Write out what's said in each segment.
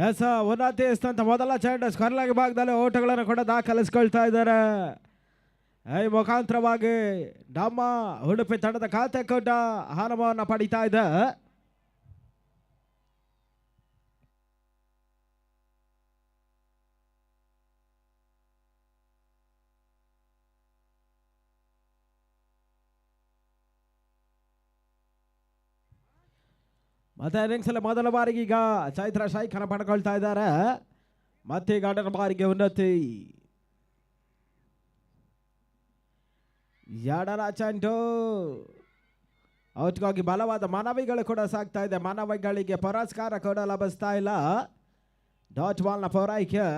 S ಉನ್ನತಿ ಅಂತ ಮೊದಲ ಚೆಂಡು ಸ್ಕ್ವರ್ಲಾಗಿ ಭಾಗದಲ್ಲಿ ಓಟಗಳನ್ನು ಕೂಡ ದಾಖಲಿಸ್ಕೊಳ್ತಾ ಇದ್ದಾರೆ. ಈ ಮುಖಾಂತರವಾಗಿ ನಮ್ಮ ಉಡುಪಿ ತಂಡದ ಖಾತೆ ಕೂಡ ಆರಂಭವನ್ನು ಪಡಿತಾ ಇದೆ. ಮತ್ತೆ ಇನ್ನಿಂಗ್ಸ್ ಅಲ್ಲಿ ಮೊದಲ ಬಾರಿಗೆ ಈಗ ಚೈತ್ರ ಶೈಖನ ಪಡ್ಕೊಳ್ತಾ ಇದ್ದಾರೆ. ಮತ್ತೆ ಈಗ ಆಟದ ಬಾರಿಗೆ ಉನ್ನತಿ ಎರಡರ ಚೆಂಡು ಔಟ್ಗಾಗಿ ಬಲವಾದ ಮನವಿಗಳು ಕೂಡ ಸಾಗ್ತಾ ಇದೆ. ಮನವಿಗಳಿಗೆ ಪುರಸ್ಕಾರ ಕೂಡ ಲಭಿಸ್ತಾ ಇಲ್ಲ. ಡಾಟ್ ಬಾಲ್ನ ಪೂರೈಕೆ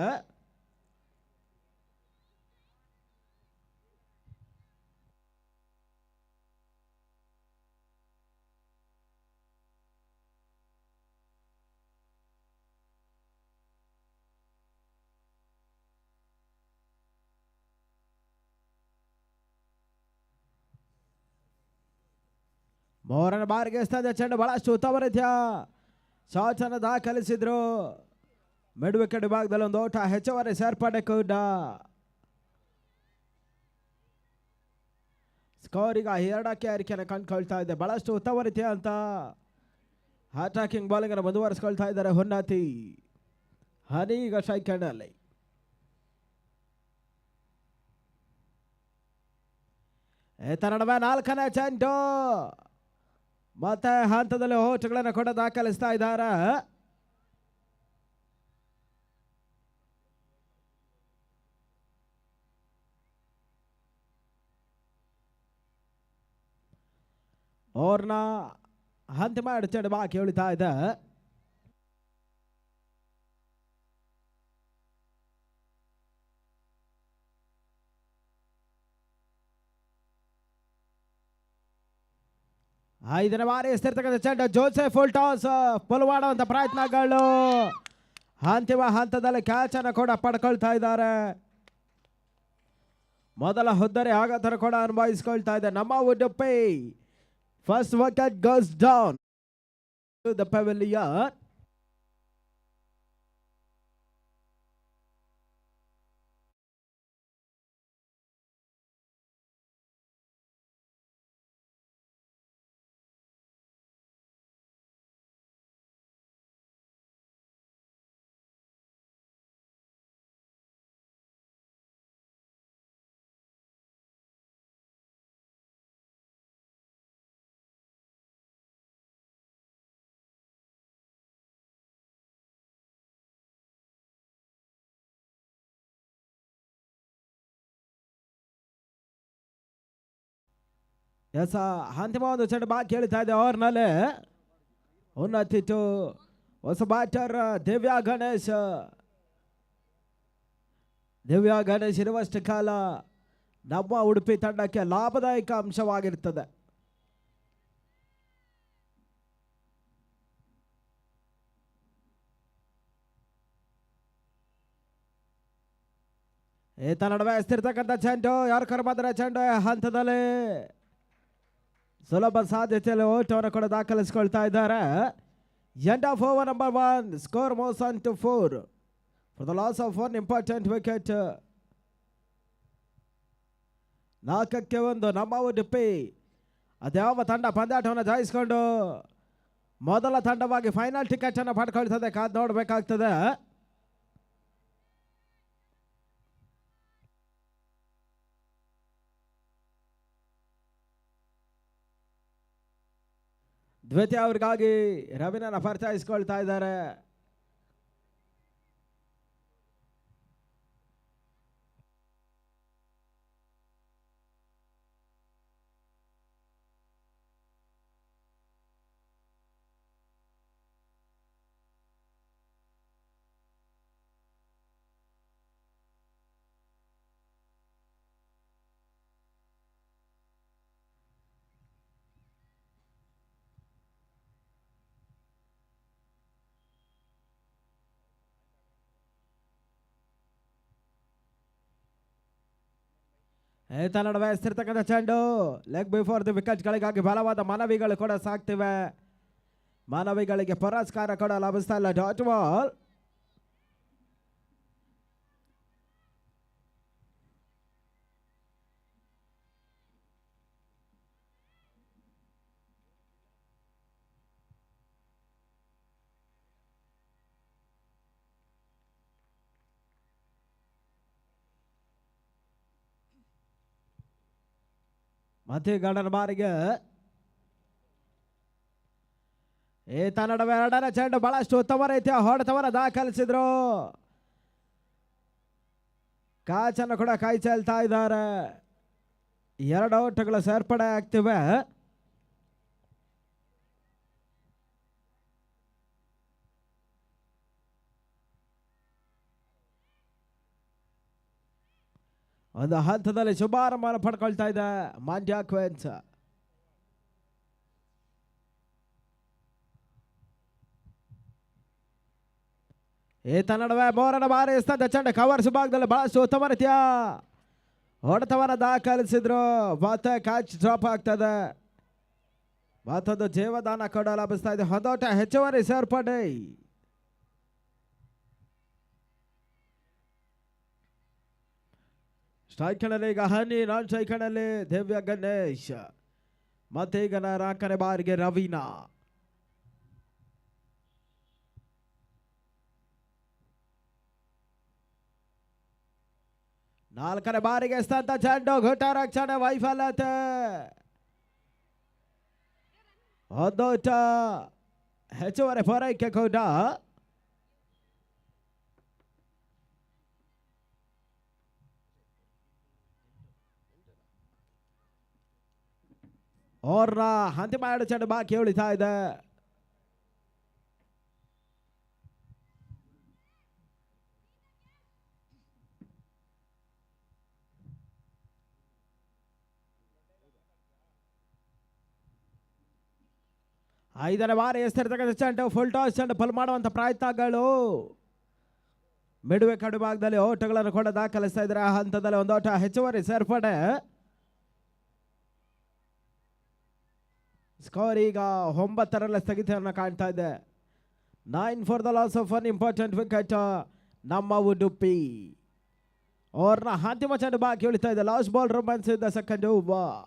ಮೂರನೇ ಬಾರಿಗೆ ಎಸ್ತಾ ಚೆಂಡು ಬಹಳಷ್ಟು ಉತ್ತಮ ರೀತಿಯ ಶಾಟ್ಸ್ ಅನ್ನು ದಾಖಲಿಸಿದ್ರು. ಮಿಡ್ ವಿಕೆಟ್ ಭಾಗದಲ್ಲಿ ಒಂದು ಓಟ ಹೆಚ್ಚುವರಿ ಸೇರ್ಪಡೆ ಕೂಡ. ಸ್ಕೋರ್ ಈಗ 2ಕ್ಕೆ ಏರಿಕೆಯನ್ನು ಕಂಡುಕೊಳ್ತಾ ಇದೆ. ಬಹಳಷ್ಟು ಉತ್ತಮ ರೀತಿಯ ಅಂತ ಅಟ್ಯಾಕಿಂಗ್ ಬಾಲಿಂಗ್ ಅನ್ನು ಮುಂದುವರಿಸಿಕೊಳ್ತಾ ಇದ್ದಾರೆ ಉನ್ನತಿ. ಹನಿ ಈಗ ಸೆಕೆಂಡ್ ಅಲ್ಲಿ ನಡುವೆ 4ನೇ ಚೆಂಡು ಮತ್ತೆ ಹಂತದಲ್ಲಿ ಓಟಗಳನ್ನು ಕೂಡ ದಾಖಲಿಸ್ತಾ ಇದ್ದಾರೆ. ಓವರ್ನ ಅಂತಿಮ 2 ಚೆಂಡು ಬಾಕಿ ಉಳಿತಾ ಇದೆ. ಐದನೇ ಬಾರಿ ಎಸ್ತಿರ್ತಕ್ಕಂಥ ಚೆಂಡು ಜೋಸೆಫ್ ಫುಲ್ ಟಾಸ್ ಪುಲ್ ಮಾಡುವಂತ ಪ್ರಯತ್ನಗಳು. ಅಂತಿಮ ಹಂತದಲ್ಲಿ ಕ್ಯಾಚ್ ಅನ್ನು ಕೂಡ ಪಡ್ಕೊಳ್ತಾ ಇದ್ದಾರೆ. ಮೊದಲ ಹುದ್ದರಿ ಆಗತರ ಕೂಡ ಅನುಭವಿಸಿಕೊಳ್ತಾ ಇದೆ ನಮ್ಮ Udupi. First wicket goes down to the pavilion. ಎಸ್ ಅಂತಿಮ ಒಂದು ಚೆಂಡು ಬಾಕಿ ಹೇಳ್ತಾ ಇದೆ ಓವರ್ನಲ್ಲಿ. ಉನ್ನತಿ ಟು ಹೊಸ ಬ್ಯಾಟರ್ ದಿವ್ಯಾ ಗಣೇಶ್. ದಿವ್ಯಾ ಗಣೇಶ್ ಇರುವಷ್ಟು ಕಾಲ ನಮ್ಮ ಉಡುಪಿ ತಂಡಕ್ಕೆ ಲಾಭದಾಯಕ ಅಂಶವಾಗಿರ್ತದೆ. ಈತ ನಡುವೆ ಎಸ್ತಿರ್ತಕ್ಕಂಥ ಚೆಂಡು ಯಾರು ಕರ್ಮಾದ್ರೆ ಚೆಂಡು ಹಂತದಲ್ಲಿ ಸುಲಭ ಸಾಧ್ಯತೆಯಲ್ಲಿ ಓಟವನ್ನು ಕೂಡ ದಾಖಲಿಸಿಕೊಳ್ತಾ ಇದ್ದಾರೆ. End of over number 1. Score moves on to 4 for the loss of 1 important wicket. 4ಕ್ಕೆ 1 ನಮ್ಮ ಉಡುಪಿ. ಅದ್ಯಾವ ತಂಡ ಪಂದ್ಯಾಟವನ್ನು ಜಯಿಸಿಕೊಂಡು ಮೊದಲ ತಂಡವಾಗಿ ಫೈನಲ್ ಟಿಕೆಟ್ ಅನ್ನು ಪಡ್ಕೊಳ್ತದೆ ಕಾದು ನೋಡಬೇಕಾಗ್ತದೆ. ದ್ವಿತೀಯ ಅವ್ರಿಗಾಗಿ ರವಿನನ್ನ ಪರಿಚಯಿಸಿಕೊಳ್ತಾ ಇದ್ದಾರೆ. ಈತ ನಡುವೆ ಎಸ್ತಿರ್ತಕ್ಕಂಥ ಚೆಂಡು ಲೆಗ್ ಬಿಫೋರ್ ದಿ ವಿಕೆಟ್ಗಳಿಗಾಗಿ ಬಲವಾದ ಮನವಿಗಳು ಕೂಡ ಸಾಕ್ತಿವೆ. ಮನವಿಗಳಿಗೆ ಪುರಸ್ಕಾರ ಕೂಡ ಲಭಿಸ್ತಾ ಇಲ್ಲ. ಡಾಟ್ ಬಾಲ್ ಮತ್ತೆ ಗಂಡನ ಬಾರಿಗೆ ಈತ ನಡುವೆ ಎರಡನೇ ಚೆಂಡು ಬಹಳಷ್ಟು ಉತ್ತಮ ರೀತಿಯ ಹೊಡೆತವನ್ನು ದಾಖಲಿಸಿದ್ರು. ಕಾಚನ್ನು ಕೂಡ ಕೈ ಚೆಲ್ತಾ ಇದ್ದಾರೆ. 2 ಔಟ್ಗಳು ಸೇರ್ಪಡೆ ಆಗ್ತಿವೆ. ಒಂದು ಹಂತದಲ್ಲಿ ಶುಭಾರಂಭ ಪಡ್ಕೊಳ್ತಾ ಇದೆ ಮಂಡ್ಯ ಕ್ವೀನ್ಸ್. ಈತ ನಡುವೆ 3ನೇ ಬಾರಿ ಚೆಂಡು ಕವರ್ಸ್ ಭಾಗದಲ್ಲಿ ಬಹಳಷ್ಟು ಉತ್ತಮ ರೀತಿಯ ಹೊಡೆತವನ್ನು ದಾಖಲಿಸಿದ್ರು. ಮತ್ತೆ ಕ್ಯಾಚ್ ಡ್ರಾಪ್ ಆಗ್ತದೆ. ಮತ್ತೊಂದು ಜೀವದಾನ ಕೂಡ ಲಭಿಸ್ತಾ ಇದೆ. ಹೊಂದೋಟ ಹೆಚ್ಚುವರಿ ಸೇರ್ಪಡೆ. ಸ್ಟ್ರೈಕ್ನಲ್ಲಿ ಈಗ ಹನಿ, ನಾನ್ ಸ್ಟ್ರೈಕ್ನಲ್ಲಿ ದಿವ್ಯ ಗಣೇಶ್, ಮತ್ತೆ ಈಗ 4ನೇ ಬಾರಿಗೆ ರವೀನಾ. ನಾಲ್ಕನೇ ಬಾರಿಗೆ ಚೆಂಡು ಘಟ ರಕ್ಷಣೆ ವೈಫಲ್ಯತೆ. ಹೊಂದೋಟ ಹೆಚ್ಚುವರಿ ಪೂರೈಕೆ ಕೂಡ. ಅವ್ರನ್ನ ಅಂತಿಮ 2 ಚೆಂಡು ಬಾಕಿ ಉಳಿತಾ ಇದೆ. ಐದನೇ ಬಾರಿ ಎಸ್ತಿರ್ತಕ್ಕಂಥ ಚೆಂಡು ಫುಲ್ ಟಾಸ್ ಚೆಂಡು ಫಲ್ ಮಾಡುವಂಥ ಪ್ರಯತ್ನಗಳು. ಮಿಡುವೆ ಕಡು ಭಾಗದಲ್ಲಿ ಓಟಗಳನ್ನು ಕೂಡ ದಾಖಲಿಸ್ತಾ ಇದ್ದಾರೆ. ಆ ಹಂತದಲ್ಲಿ ಒಂದು ಓಟ ಹೆಚ್ಚುವರಿ ಸೇರ್ಪಡೆ. ಸ್ಕೋರ್ ಈಗ 9ರಲ್ಲಿ ಸ್ಥಗಿತವನ್ನು ಕಾಣ್ತಾ ಇದೆ. 9 for the loss of one important wicket ನಮ್ಮ ಉಡುಪಿ. ಅವ್ರನ್ನ ಅಂತಿಮ ಚೆಂಡು ಬಾಕಿ ಉಳಿತಾ ಇದೆ. ಲಾಸ್ಟ್ ಬಾಲ್ ರೊಮ್ಯಾನ್ಸ್ ಇದ್ದ ಸೆಕೆಂಡ್ ಓವರ್.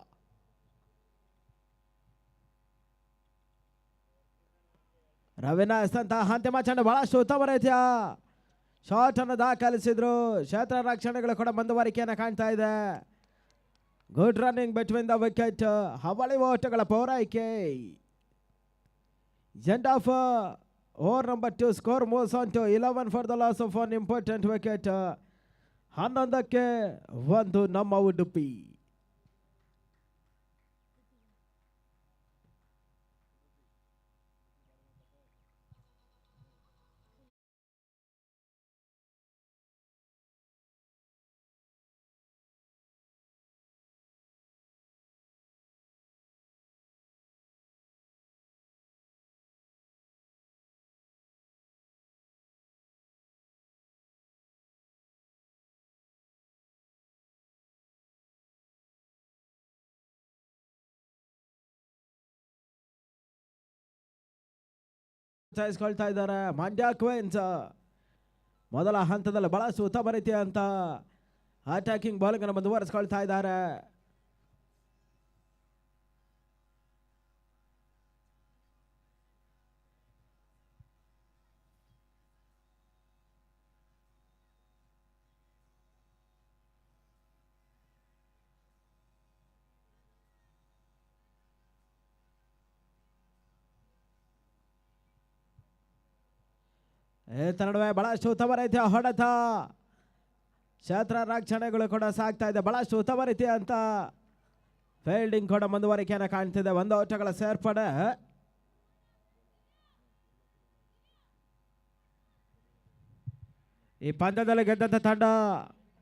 ರವೀನಾ ಎಸ್ತಂತಹ ಅಂತಿಮ ಚೆಂಡು ಬಹಳಷ್ಟು ಉತ್ತಮ ರೀತಿಯ ಶಾಟ್ ಅನ್ನು ದಾಖಲಿಸಿದ್ರು. ಕ್ಷೇತ್ರ ರಕ್ಷಣೆಗಳು ಕೂಡ ಮುಂದುವರಿಕೆಯನ್ನು ಕಾಣ್ತಾ ಇದೆ. Good running between the wicket. ಹವಳಿ ಓಟಗಳ ಪೂರೈಕೆ. End of over number 2. Score moves on to 11 for the loss of one important wicket. 11ಕ್ಕೆ 1 ನಮ್ಮ ಉಡುಪಿ. ಚಲಾಯಿಸ್ಕೊಳ್ತಾ ಇದ್ದಾರೆ ಮಂಡ್ಯ ಕ್ವೀನ್ಸ್. ಮೊದಲ ಹಂತದಲ್ಲಿ ಬಹಳಷ್ಟು ಉತ್ತಮ ರೀತಿಯ ಅಂತ ಅಟ್ಯಾಕಿಂಗ್ ಬಾಲಿಂಗ್ ಅನ್ನು ಮುಂದುವರಿಸಿಕೊಳ್ತಾ ಇದ್ದಾರೆ. ನಡುವೆ ಬಹಳಷ್ಟು ಉತ್ತಮ ರೀತಿಯ ಹೊಡೆತ. ಕ್ಷೇತ್ರ ರಕ್ಷಣೆಗಳು ಕೂಡ ಸಾಗ್ತಾ ಇದೆ. ಬಹಳಷ್ಟು ಉತ್ತಮ ರೀತಿಯ ಅಂತ ಫೀಲ್ಡಿಂಗ್ ಕೂಡ ಮುಂದುವರಿಕೆಯನ್ನು ಕಾಣ್ತಿದೆ. 1 ಓಟಗಳ ಸೇರ್ಪಡೆ. ಈ ಪಂದ್ಯದಲ್ಲಿ ಗೆದ್ದಂಥ ತಂಡ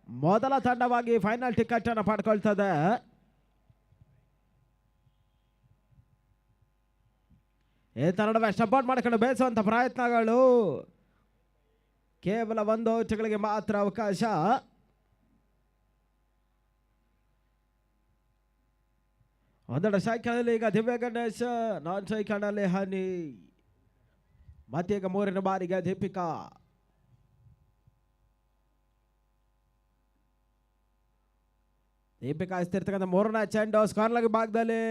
ಮೊದಲ ತಂಡವಾಗಿ ಫೈನಲ್ ಟಿಕೆಟ್ ಅನ್ನು ಪಡ್ಕೊಳ್ತದೆ. ನಡುವೆ ಸಪೋರ್ಟ್ ಮಾಡ್ಕೊಂಡು ಬೇಯಿಸುವಂಥ ಪ್ರಯತ್ನಗಳು. ಕೇವಲ 1 ಓಟಗಳಿಗೆ ಮಾತ್ರ ಅವಕಾಶ. ಒಂದೆರಡು ಸೈಕಲಲ್ಲಿ ಈಗ ದಿವ್ಯ ಗಣೇಶ್, ನಾನ್ ಸೈಕಲಲ್ಲಿ ಹನಿ, ಮತ್ತೀಗ 3ನೇ ಬಾರಿಗೆ ದೀಪಿಕಾ. ದೀಪಿಕಾ ಇಸ್ತಿರ್ತಕ್ಕಂಥ 3ನೇ ಚೆಂಡು ಸ್ಕಾರ್ಲಾಗಿ ಭಾಗದಲ್ಲಿ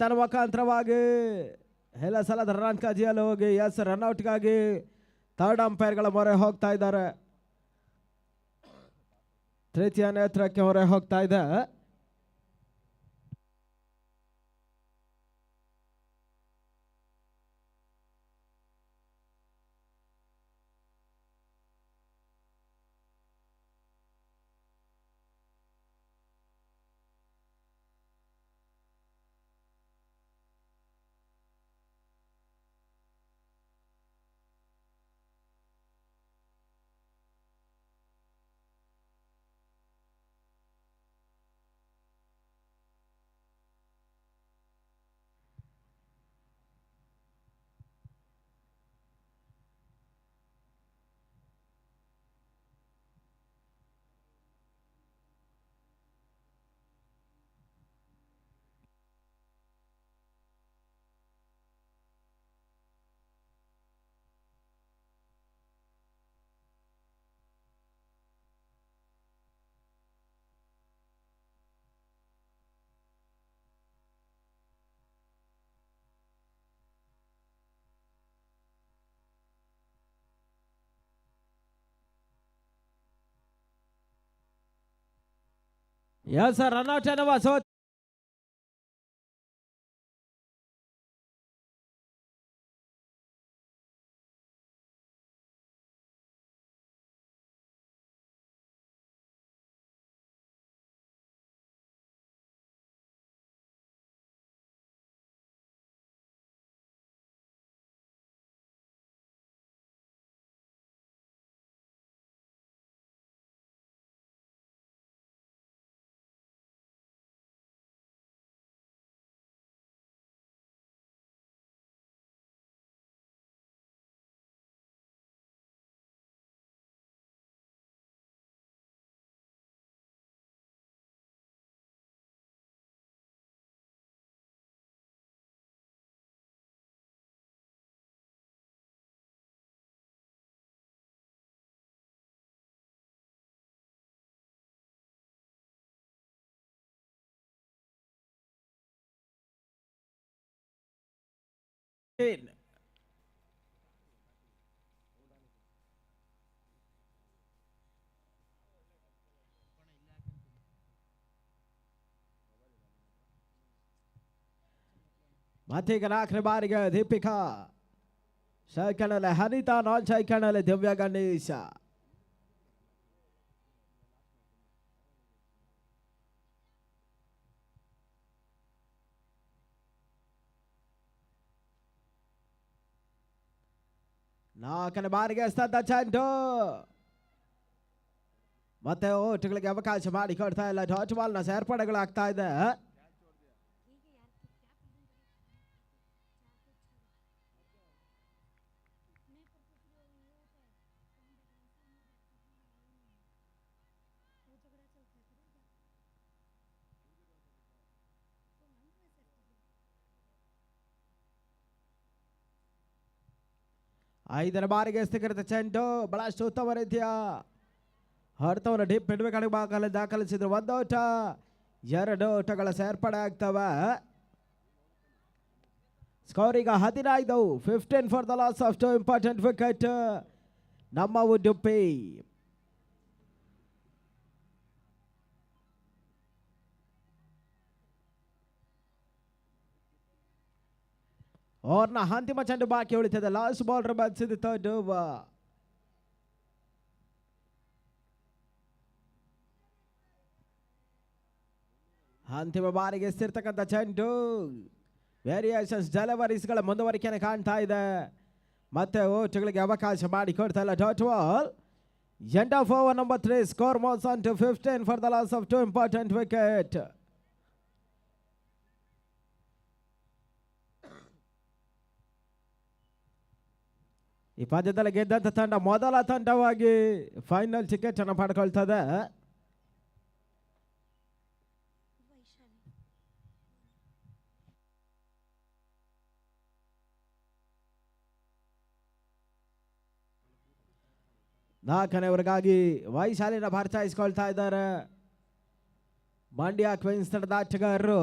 ತನ್ನ ಮುಖಾಂತರವಾಗಿ ಎಲ್ಲ ಸಲದ ರನ್ ಕಾಜಿಯಲ್ಲಿ ಹೋಗಿ ರನ್ಔಟ್ಗಾಗಿ ಥರ್ಡ್ ಅಂಪೈರ್ಗಳ ಮೊರೆ ಹೋಗ್ತಾ ಇದ್ದಾರೆ. ತೃತೀಯ ನೇತ್ರಕ್ಕೆ ಮೊರೆ ಹೋಗ್ತಾ ಇದೆ. Yes, sir. Run out and over. So ಮತ್ತೀಗ ನಾಲ್ಕನೇ ಬಾರಿಗೆ ದೀಪಿಕಾ ಸೈಕಣಲೆ ಹನಿತಾ ನಾನ್ ಸೈಕಣಲೆ ದಿವ್ಯ ಗಣೇಶ. ನಾಲ್ಕನೇ ಬಾರಿಗೆ ಸ್ತಬ್ಧ ಚೆಂಡು ಮತ್ತೆ ಓಟುಗಳಿಗೆ ಅವಕಾಶ ಮಾಡಿಕೊಡ್ತಾ ಇಲ್ಲ. ಡಾಟ್ ಬಾಲ್ನ ಸೇರ್ಪಡೆಗಳಾಗ್ತಾ ಇದೆ. ಐದನೇ ಬಾರಿಗೆ ಸ್ಥಿರತೆ ಚೆಂಡು ಬಹಳಷ್ಟು ಉತ್ತಮ ರೀತಿಯ ಹೊಡೆತವನ್ನು ಡಿಪ್ ಮಿಡ್ವೆ ಕಡೆ ಭಾಗದಲ್ಲಿ ದಾಖಲಿಸಿದ್ರು. ಒಂದು ಓಟ, ಎರಡು ಓಟಗಳ ಸೇರ್ಪಡೆ ಆಗ್ತವೆ. ಸ್ಕೋರ್ ಈಗ 15. 15 for the loss of 2 important wicket ನಮ್ಮ ಉಡುಪಿ. ಓವರ್ನ ಅಂತಿಮ ಚೆಂಡು ಬಾಕಿ ಉಳಿತದೆ. ಲಾಸ್ಟ್ ಬಾಲ್ ಬಂದಿದೆ ಥರ್ಡ್ ಓವರ್. ಅಂತಿಮ ಬಾರಿಗೆ ಎಸ್ತಿರ್ತಕ್ಕಂಥ ಚೆಂಡು ವೇರಿಯೇಷನ್ಸ್ ಡೆಲಿವರೀಸ್ಗಳ ಮುಂದುವರಿಕೆಯನ್ನು ಕಾಣ್ತಾ ಇದೆ. ಮತ್ತೆ ಓಟುಗಳಿಗೆ ಅವಕಾಶ ಮಾಡಿಕೊಡ್ತಾ ಇಲ್ಲ. Dot ball end of over number 3. Score moves on to 15 for the loss of 2 important wicket. ಈ ಪಂದ್ಯದಲ್ಲಿ ಗೆದ್ದಂಥ ತಂಡ ಮೊದಲ ತಂಡವಾಗಿ ಫೈನಲ್ ಟಿಕೆಟ್ ಅನ್ನು ಪಡ್ಕೊಳ್ತದೆ. ನಾಲ್ಕನೇವರೆಗಾಗಿ ವೈಶಾಲಿನ ಪರಿಚಯಿಸ್ಕೊಳ್ತಾ ಇದ್ದಾರೆ ಮಂಡ್ಯ ಕ್ವೀನ್ಸ್ ತಂಡದ ಆಟಗಾರರು.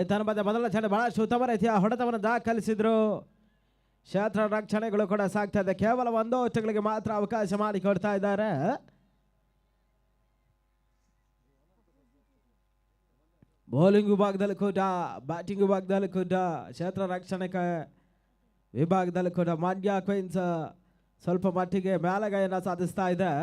ತನ್ನ ಮೊದಲ ಚೆಂಡು ಬಹಳಷ್ಟು ಉತ್ತಮ ರೀತಿಯ ಹೊಡೆತವನ್ನು ದಾಖಲಿಸಿದ್ರು. ಕ್ಷೇತ್ರ ರಕ್ಷಣೆಗಳು ಕೂಡ ಸಾಗ್ತಾ ಇದೆ. ಕೇವಲ ಒಂದು ಓಟಗಳಿಗೆ ಮಾತ್ರ ಅವಕಾಶ ಮಾಡಿಕೊಡ್ತಾ ಇದ್ದಾರೆ. ಬೌಲಿಂಗ್ ವಿಭಾಗದಲ್ಲಿ ಕೂಡ ಬ್ಯಾಟಿಂಗ್ ವಿಭಾಗದಲ್ಲಿ ಕೂಡ ಕ್ಷೇತ್ರ ರಕ್ಷಣೆ ವಿಭಾಗದಲ್ಲಿ ಕೂಡ ಮಂಡ್ಯ ಕ್ವೀನ್ಸ್ ಸ್ವಲ್ಪ ಮಟ್ಟಿಗೆ ಮೇಲುಗೈಯನ್ನು ಸಾಧಿಸ್ತಾ ಇದೆ.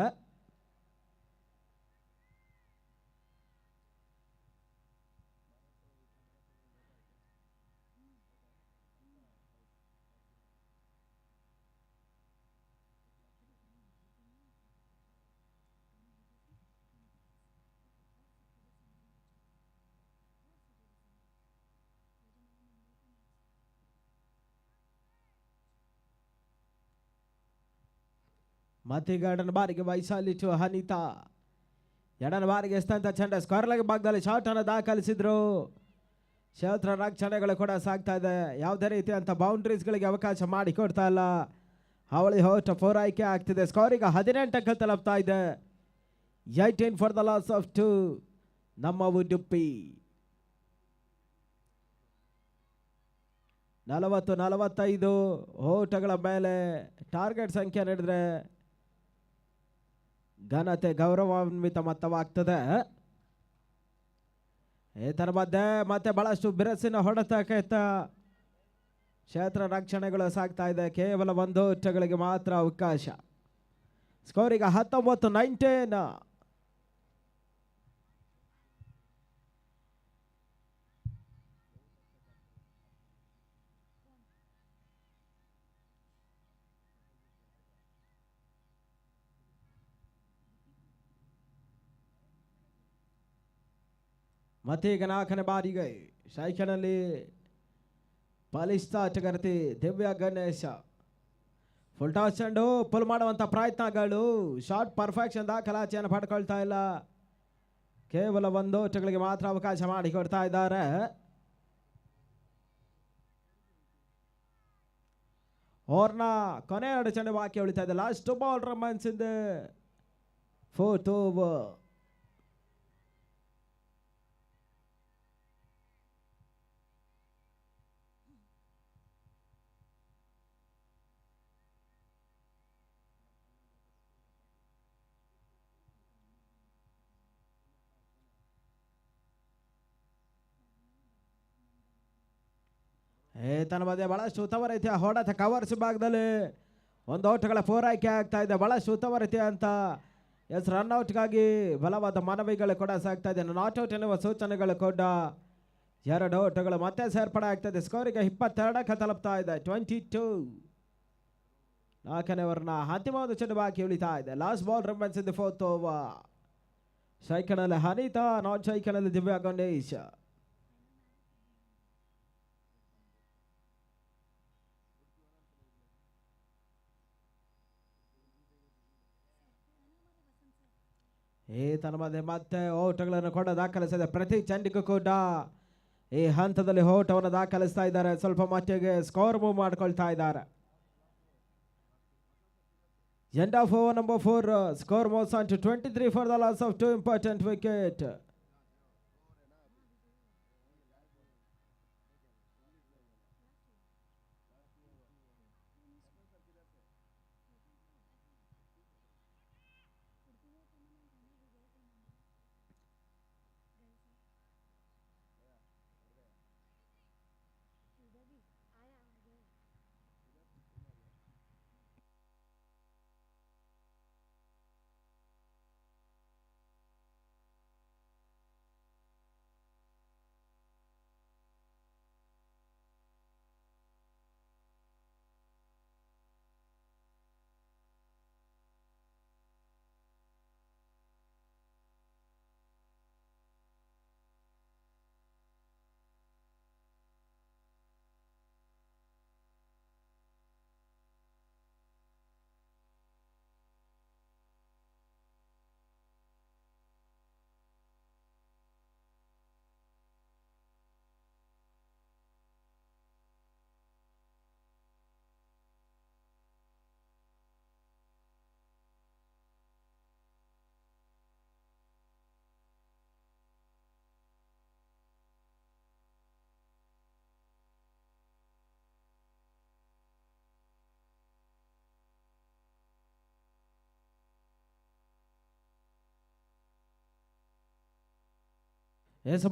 ಮತ್ತೀಗ ಎರಡನೇ ಬಾರಿಗೆ ವೈಶಾಲಿ ಹನಿತಾ ಎರಡನೇ ಬಾರಿಗೆ ಎಸ್ತಂತ ಚೆಂಡ ಸ್ಕ್ವೇರ್ ಭಾಗದಲ್ಲಿ ಶಾಟ್ ಅನ್ನು ದಾಖಲಿಸಿದ್ರು. ಕ್ಷೇತ್ರ ರಕ್ಷಣೆಗಳು ಕೂಡ ಸಾಗ್ತಾ ಇದೆ. ಯಾವುದೇ ರೀತಿ ಅಂತ ಬೌಂಡ್ರೀಸ್ಗಳಿಗೆ ಅವಕಾಶ ಮಾಡಿಕೊಡ್ತಾ ಇಲ್ಲ. ಅವಳಿ ಹೋಟ 4 ಆಯ್ಕೆ ಆಗ್ತಿದೆ. ಸ್ಕೋರ್ ಈಗ 18 ಅಂಕ ತಲುಪ್ತಾ ಇದೆ. 18 ಫಾರ್ ದ ಲಾಸ್ ಆಫ್ 2 ನಮ್ಮ ಉಡುಪಿ. 40-45 ಓಟಗಳ ಮೇಲೆ ಟಾರ್ಗೆಟ್ ಸಂಖ್ಯೆ ನೀಡಿದ್ರೆ ಘನತೆ ಗೌರವಾನ್ವಿತ ಮೊತ್ತವಾಗ್ತದೆ. ಇದರ ಮಧ್ಯೆ ಮತ್ತೆ ಬಹಳಷ್ಟು ಬಿರುಸಿನ ಹೊಡೆತಕ್ಕೆ ಕ್ಷೇತ್ರ ರಕ್ಷಣೆಗಳು ಸಾಗ್ತಾ ಇದೆ. ಕೇವಲ 1 ಓಟಗಳಿಗೆ ಮಾತ್ರ ಅವಕಾಶ. ಸ್ಕೋರ್ ಈಗ 19-19. ಮತ್ತೀಗ 4ನೇ ಬಾರಿಗೆ ಸೈಕಲ್ನಲ್ಲಿ ಬಲಿಷ್ಠ ಆಟಗಾರ್ತಿ ದಿವ್ಯಾ ಗಣೇಶ. ಫುಲ್ ಟಾಸ್ ಚೆಂಡು ಪುಲ್ ಮಾಡುವಂಥ ಪ್ರಯತ್ನಗಳು. ಶಾರ್ಟ್ ಪರ್ಫೆಕ್ಷನ್ ದಾಖಲಾತಿಯನ್ನು ಪಡ್ಕೊಳ್ತಾ ಇಲ್ಲ. ಕೇವಲ 1 ಓಟಗಳಿಗೆ ಮಾತ್ರ ಅವಕಾಶ ಮಾಡಿಕೊಡ್ತಾ ಇದ್ದಾರೆ. ಅವ್ರನ್ನ ಕೊನೆ 2 ಚೆಂಡು ಬಾಕಿ ಉಳಿತಾ ಇದೆ. ಲಾಸ್ಟ್ ಬಾಲ್ ರಮನ್ಸ್ ಇಂದ 4th ಓವರ್. ತನ್ನ ಮಧ್ಯೆ ಬಹಳಷ್ಟು ಉತ್ತಮ ರೀತಿಯ ಹೊಡೆತ ಕವರ್ಸ್ ಭಾಗದಲ್ಲಿ 1 ಓಟಗಳ 4 ಆಯ್ಕೆ ಆಗ್ತಾ ಇದೆ. ಬಹಳಷ್ಟು ಉತ್ತಮ ರೀತಿಯ ಅಂತ ರನ್ಔಟ್ಗಾಗಿ ಬಲವಾದ ಮನವಿಗಳು ಕೂಡ ಸಾಗ್ತಾ ಇದೆ. ನಾಟ್ಔಟ್ ಎನ್ನುವ ಸೂಚನೆಗಳು ಕೂಡ 2 ಓಟಗಳು ಮತ್ತೆ ಸೇರ್ಪಡೆ ಆಗ್ತದೆ. ಸ್ಕೋರಿಗೆ 22ಕ್ಕೆ ತಲುಪ್ತಾ ಇದೆ. 22. 4ನೇ ಓವರ್ನ ಅಂತಿಮ 1 ಚೆಂಡು ಬಾಕಿ ಉಳಿತಾ ಇದೆ. Last ball remains in the 4th over. ಸೈಕಲ್ನಲ್ಲಿ ಹನಿತಾ, ನಾನ್ ಸೈಕಲ್ನಲ್ಲಿ ದಿವ್ಯಾ ಗಣೇಶ. ತನ್ನ ಮಧ್ಯೆ ಮತ್ತೆ ಓಟಗಳನ್ನು ಕೂಡ ದಾಖಲಿಸಿದೆ. ಪ್ರತಿ ಚೆಂಡಿಗೂ ಕೂಡ ಈ ಹಂತದಲ್ಲಿ ಓಟವನ್ನು ದಾಖಲಿಸ್ತಾ ಇದ್ದಾರೆ. ಸ್ವಲ್ಪ ಮಟ್ಟಿಗೆ ಸ್ಕೋರ್ ಮೂವ್ ಮಾಡ್ಕೊಳ್ತಾ ಇದ್ದಾರೆ. End of over number 4. Score moves on to 23 for the loss of 2 important wicket.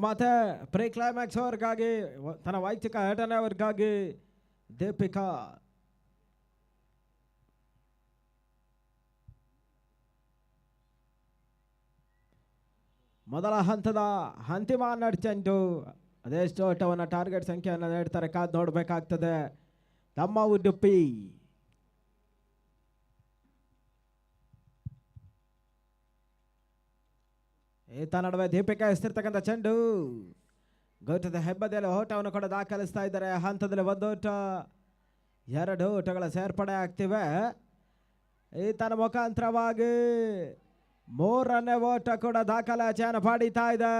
ಮತ್ತೆ ಪ್ರೀ ಕ್ಲೈಮ್ಯಾಕ್ಸ್ ಅವ್ರಿಗಾಗಿ ತನ್ನ ವೈಯಕ್ತಿಕ ಘಟನೆ ಅವ್ರಿಗಾಗಿ ದೀಪಿಕಾ ಮೊದಲ ಹಂತದ ಅಂತಿಮ 12 ಚೆಂಡು. ಅದೆಷ್ಟು ಓಟವನ್ನು ಟಾರ್ಗೆಟ್ ಸಂಖ್ಯೆಯನ್ನು ನೀಡ್ತಾರೆ ಕಾದು ನೋಡಬೇಕಾಗ್ತದೆ ನಮ್ಮ ಉಡುಪಿ. ಈತ ನಡುವೆ ದೀಪಿಕಾ ಎಸ್ತಿರ್ತಕ್ಕಂಥ ಚೆಂಡು ಗೋಟದ ಹೆಬ್ಬದಿಯಲ್ಲಿ ಓಟವನ್ನು ಕೂಡ ದಾಖಲಿಸ್ತಾ ಇದ್ದಾರೆ. ಹಂತದಲ್ಲಿ 1 ಓಟ 2 ಓಟಗಳ ಸೇರ್ಪಡೆ ಆಗ್ತಿವೆ. ಈತನ ಮುಖಾಂತರವಾಗಿ 3ನೇ ಓಟ ಕೂಡ ದಾಖಲಾತಿಯನ್ನು ಪಡೀತಾ ಇದೆ.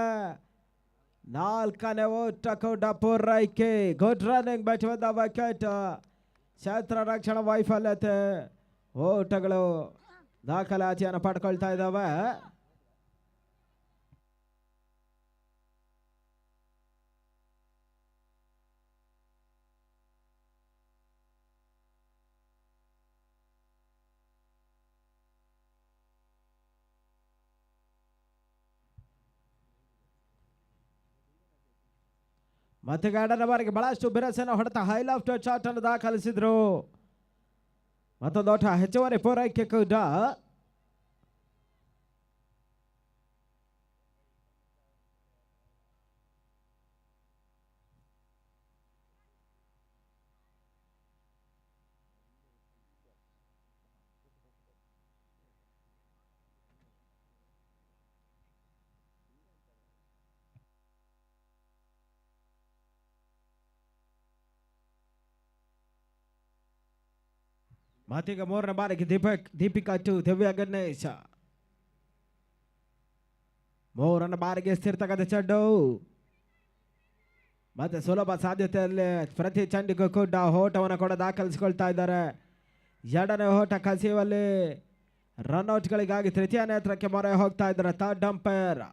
4ನೇ ಓಟ ಕೂಡ ಪೂರೈಕೆ. Good running between the wicket. ಕ್ಷೇತ್ರ ರಕ್ಷಣಾ ವೈಫಲ್ಯತೆ. ಓಟಗಳು ದಾಖಲಾತಿಯನ್ನು ಪಡ್ಕೊಳ್ತಾ ಇದ್ದಾವೆ. ಮತ್ತೆ ಗಾರ್ಡನ್ ಅವರಿಗೆ ಬಹಳಷ್ಟು ಬಿರಸನ್ನು ಹೊಡೆತ ಹೈ ಲೆಫ್ಟ್ ಶಾಟ್ ಅನ್ನು ದಾಖಲಿಸಿದ್ರು. ಮತ್ತೊಂದು ಓಟ ಹೆಚ್ಚುವರಿ ಪೂರೈಕೆ ಕೂಡ. ಮತ್ತೀಗ 3ನೇ ಬಾರಿಗೆ ದೀಪಿಕಾ ಟು ದಿವ್ಯಾ ಗಣೇಶ. 3ನೇ ಬಾರಿಗೆ ಸ್ಥಿರತಕ್ಕಂಥ ಚೆಂಡು. ಮತ್ತೆ ಸುಲಭ ಸಾಧ್ಯತೆಯಲ್ಲಿ ಪ್ರತಿ ಚೆಂಡಿಗೂ ಕೂಡ ಓಟವನ್ನು ಕೂಡ ದಾಖಲಿಸಿಕೊಳ್ತಾ ಇದ್ದಾರೆ. 2ನೇ ಓಟ ಕಸಿಯುವಲ್ಲಿ ರನ್ಔಟ್ಗಳಿಗಾಗಿ ತೃತೀಯ ನೇತ್ರಕ್ಕೆ ಮೊರೆ ಹೋಗ್ತಾ ಇದ್ದಾರೆ ಥರ್ಡ್ ಅಂಪೈರ್.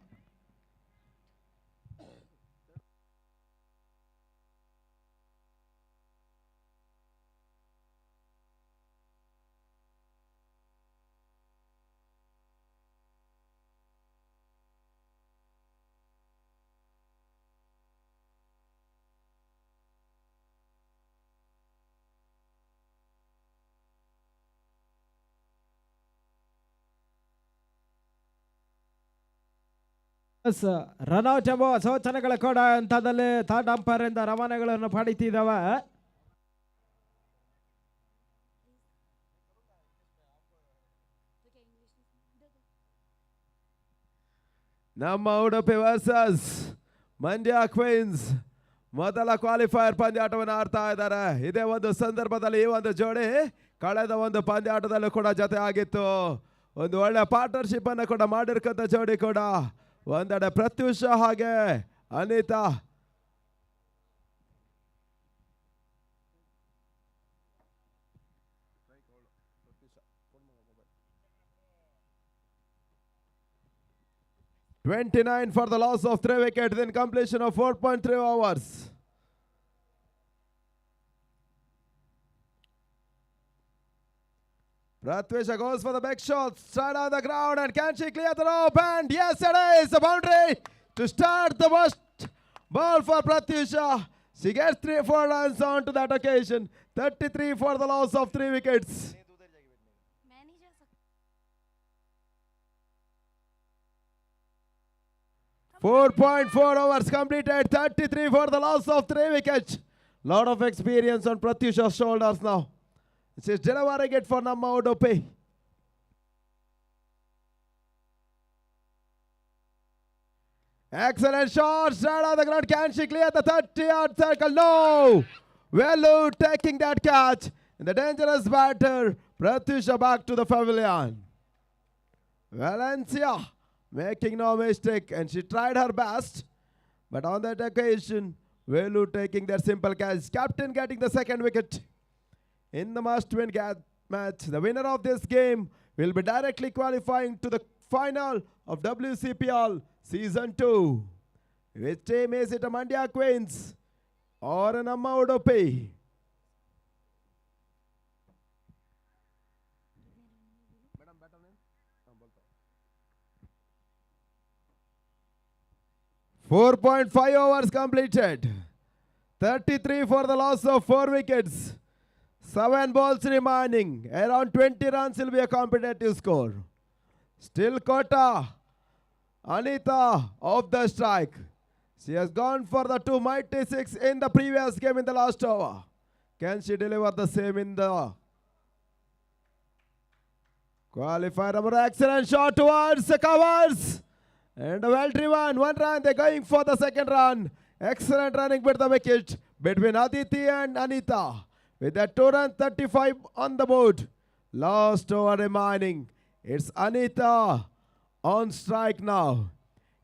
ರನ್ಔಟ್ ಎಂಬ ಸೂಚನೆಗಳು ಕೂಡ ಹಂತದಲ್ಲಿ ಥರ್ಡ್ ಅಂಪೈರ್ ಇಂದ ರವಾನೆಗಳನ್ನು ಪಡೀತಿದ್ದಾವೆ. ನಮ್ಮ ಉಡುಪಿ ವರ್ಸಸ್ ಮಂಡ್ಯ ಕ್ವೀನ್ಸ್ ಮೊದಲ ಕ್ವಾಲಿಫೈಯರ್ ಪಂದ್ಯಾಟವನ್ನು ಆಡ್ತಾ ಇದ್ದಾರೆ. ಇದೇ ಒಂದು ಸಂದರ್ಭದಲ್ಲಿ ಈ ಒಂದು ಜೋಡಿ ಕಳೆದ ಒಂದು ಪಂದ್ಯಾಟದಲ್ಲೂ ಕೂಡ ಜೊತೆ ಆಗಿತ್ತು. ಒಂದು ಒಳ್ಳೆ ಪಾರ್ಟ್ನರ್ಶಿಪ್ ಅನ್ನು ಕೂಡ ಮಾಡಿರ್ತಕ್ಕಂಥ ಜೋಡಿ ಕೂಡ. ಒಂದೆಡೆ ಪ್ರತ್ಯೂಷ ಹಾಗೆ Anita. $29 for the loss of 3 wickets in completion of 4.3 overs. Pratyusha goes for the back shot, straight on the ground, and can she clear the rope? And yes, it is a boundary to start the first ball for Pratyusha. She gets 3-4 runs on to that occasion. 33 for the loss of 3 wickets. 4.4 overs completed, 33 for the loss of 3 wickets. Lot of experience on Pratyusha's shoulders now. She's delivering it for Namma Udupi. Excellent shot, straight on the ground. Can she clear the 30-yard circle? No! Velu taking that catch. And the dangerous batter, Pratyusha back to the pavilion. Valencia making no mistake, and she tried her best. But on that occasion, Velu taking that simple catch. Captain getting the second wicket. In the must-win match, the winner of this game will be directly qualifying to the final of WCPL Season 2. Which team is it, a Mandya Queens or an Namma Udupi? .5 overs completed. 33 for the loss of 4 wickets. 7 balls remaining. Around 20 runs will be a competitive score. Still Kota. Anita off the strike. She has gone for the 2 mighty 6 in the previous game in the last over. Can she deliver the same in the qualifier number? Excellent shot towards the covers. And a well driven 1 run. They're going for the second run. Excellent running with the wicket between Aditi and Anita. With that 2 runs, 35 on the board. Last over remaining. It's Anita on strike now.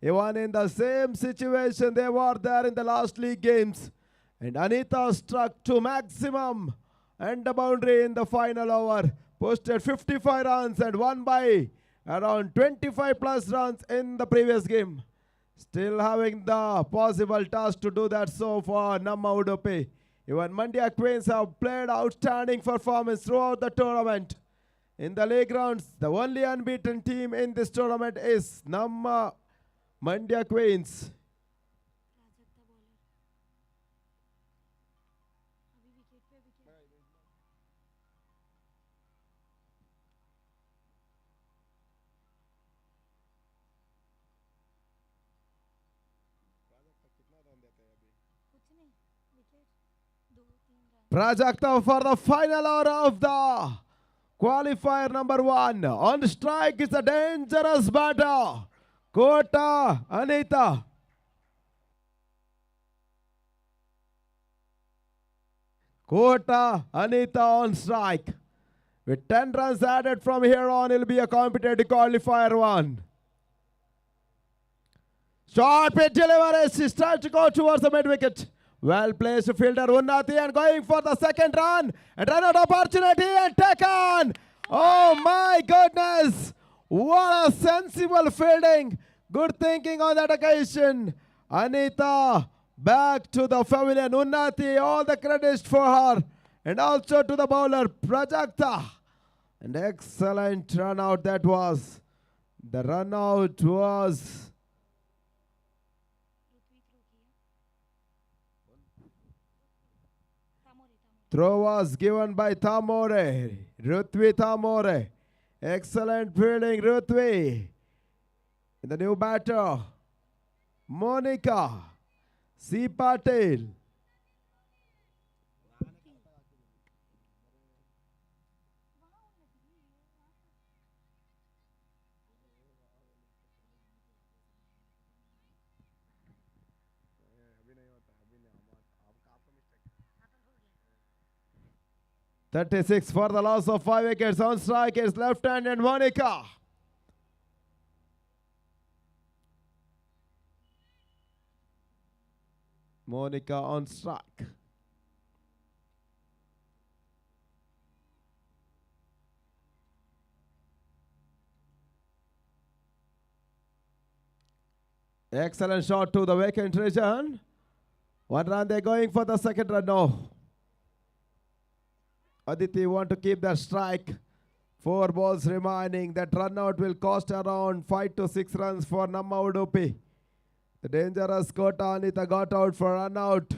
Even in the same situation they were there in the last league games. And Anita struck to maximum and the boundary in the final over. Posted 55 runs and won by around 25 plus runs in the previous game. Still having the possible task to do that so far, Namma Udupi. Even Mandya Queens have played outstanding performance throughout the tournament. In the league rounds, the only unbeaten team in this tournament is Namma Mandya Queens. Prajakta for the final hour of the qualifier number 1. On strike is a dangerous batter. Kota Anita. Kota Anita on strike. With 10 runs added from here on, it will be a competitive qualifier 1. Short pitch delivery. She starts to go towards the mid wicket. Well placed fielder Unnati and going for the second run. And run out opportunity and taken. Oh my goodness. What a sensible fielding. Good thinking on that occasion. Anita back to the pavilion. Unnati, all the credits for her. And also to the bowler Prajakta. An excellent run out that was. The run out was... Throw was given by Tamore. Ruthvi Tamore. Excellent fielding, Ruthvi. The new batter, Monica C. Patel. .36 for the loss of 5 wickets. On strike is left-handed Monica. Monica on strike. Excellent shot to the vacant region. 1 run, they're going for the second run now. Aditi want to keep that strike. 4 balls remaining. That run out will cost around 5 to 6 runs for Namma Udupi. The dangerous Kota Anita got out for run out.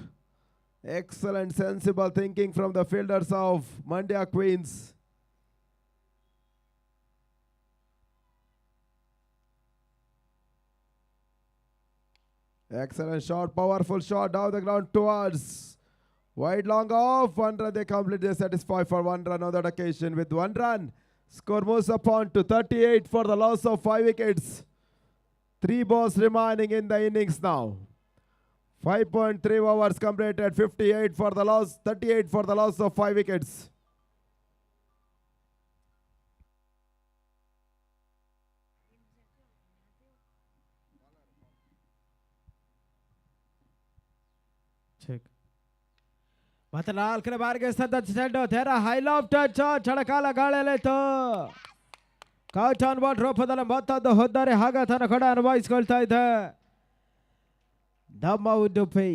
Excellent sensible thinking from the fielders of Mandya Queens. Excellent shot, powerful shot down the ground towards wide long off. 1 run, they completely satisfied for 1 run on that occasion. With 1 run, score moves upon to 38 for the loss of 5 wickets. 3 balls remaining in the innings now. 5.3 overs completed, 58 for the loss, 38 for the loss of 5 wickets. Check. ಮತ್ತೆ 4ನೇ ಬಾರಿಗೆ ಸದ್ದ ಚೆಂಡು ನೇರ high ಲಾಫ್ touch ಚಳಕಾಲ ಗಾಳಿಯಲ್ಲಿತ್ತು. Caught and bowled ರೂಪದಲ್ಲಿ ಮತ್ತೊಂದು ಹೊದ್ದಾರೆ ಆಘಾತನ ಕೂಡ ಅನುಭವಿಸಿಕೊಳ್ತಾ ಇದೆ ನಮ್ಮ ಉಡುಪಿ.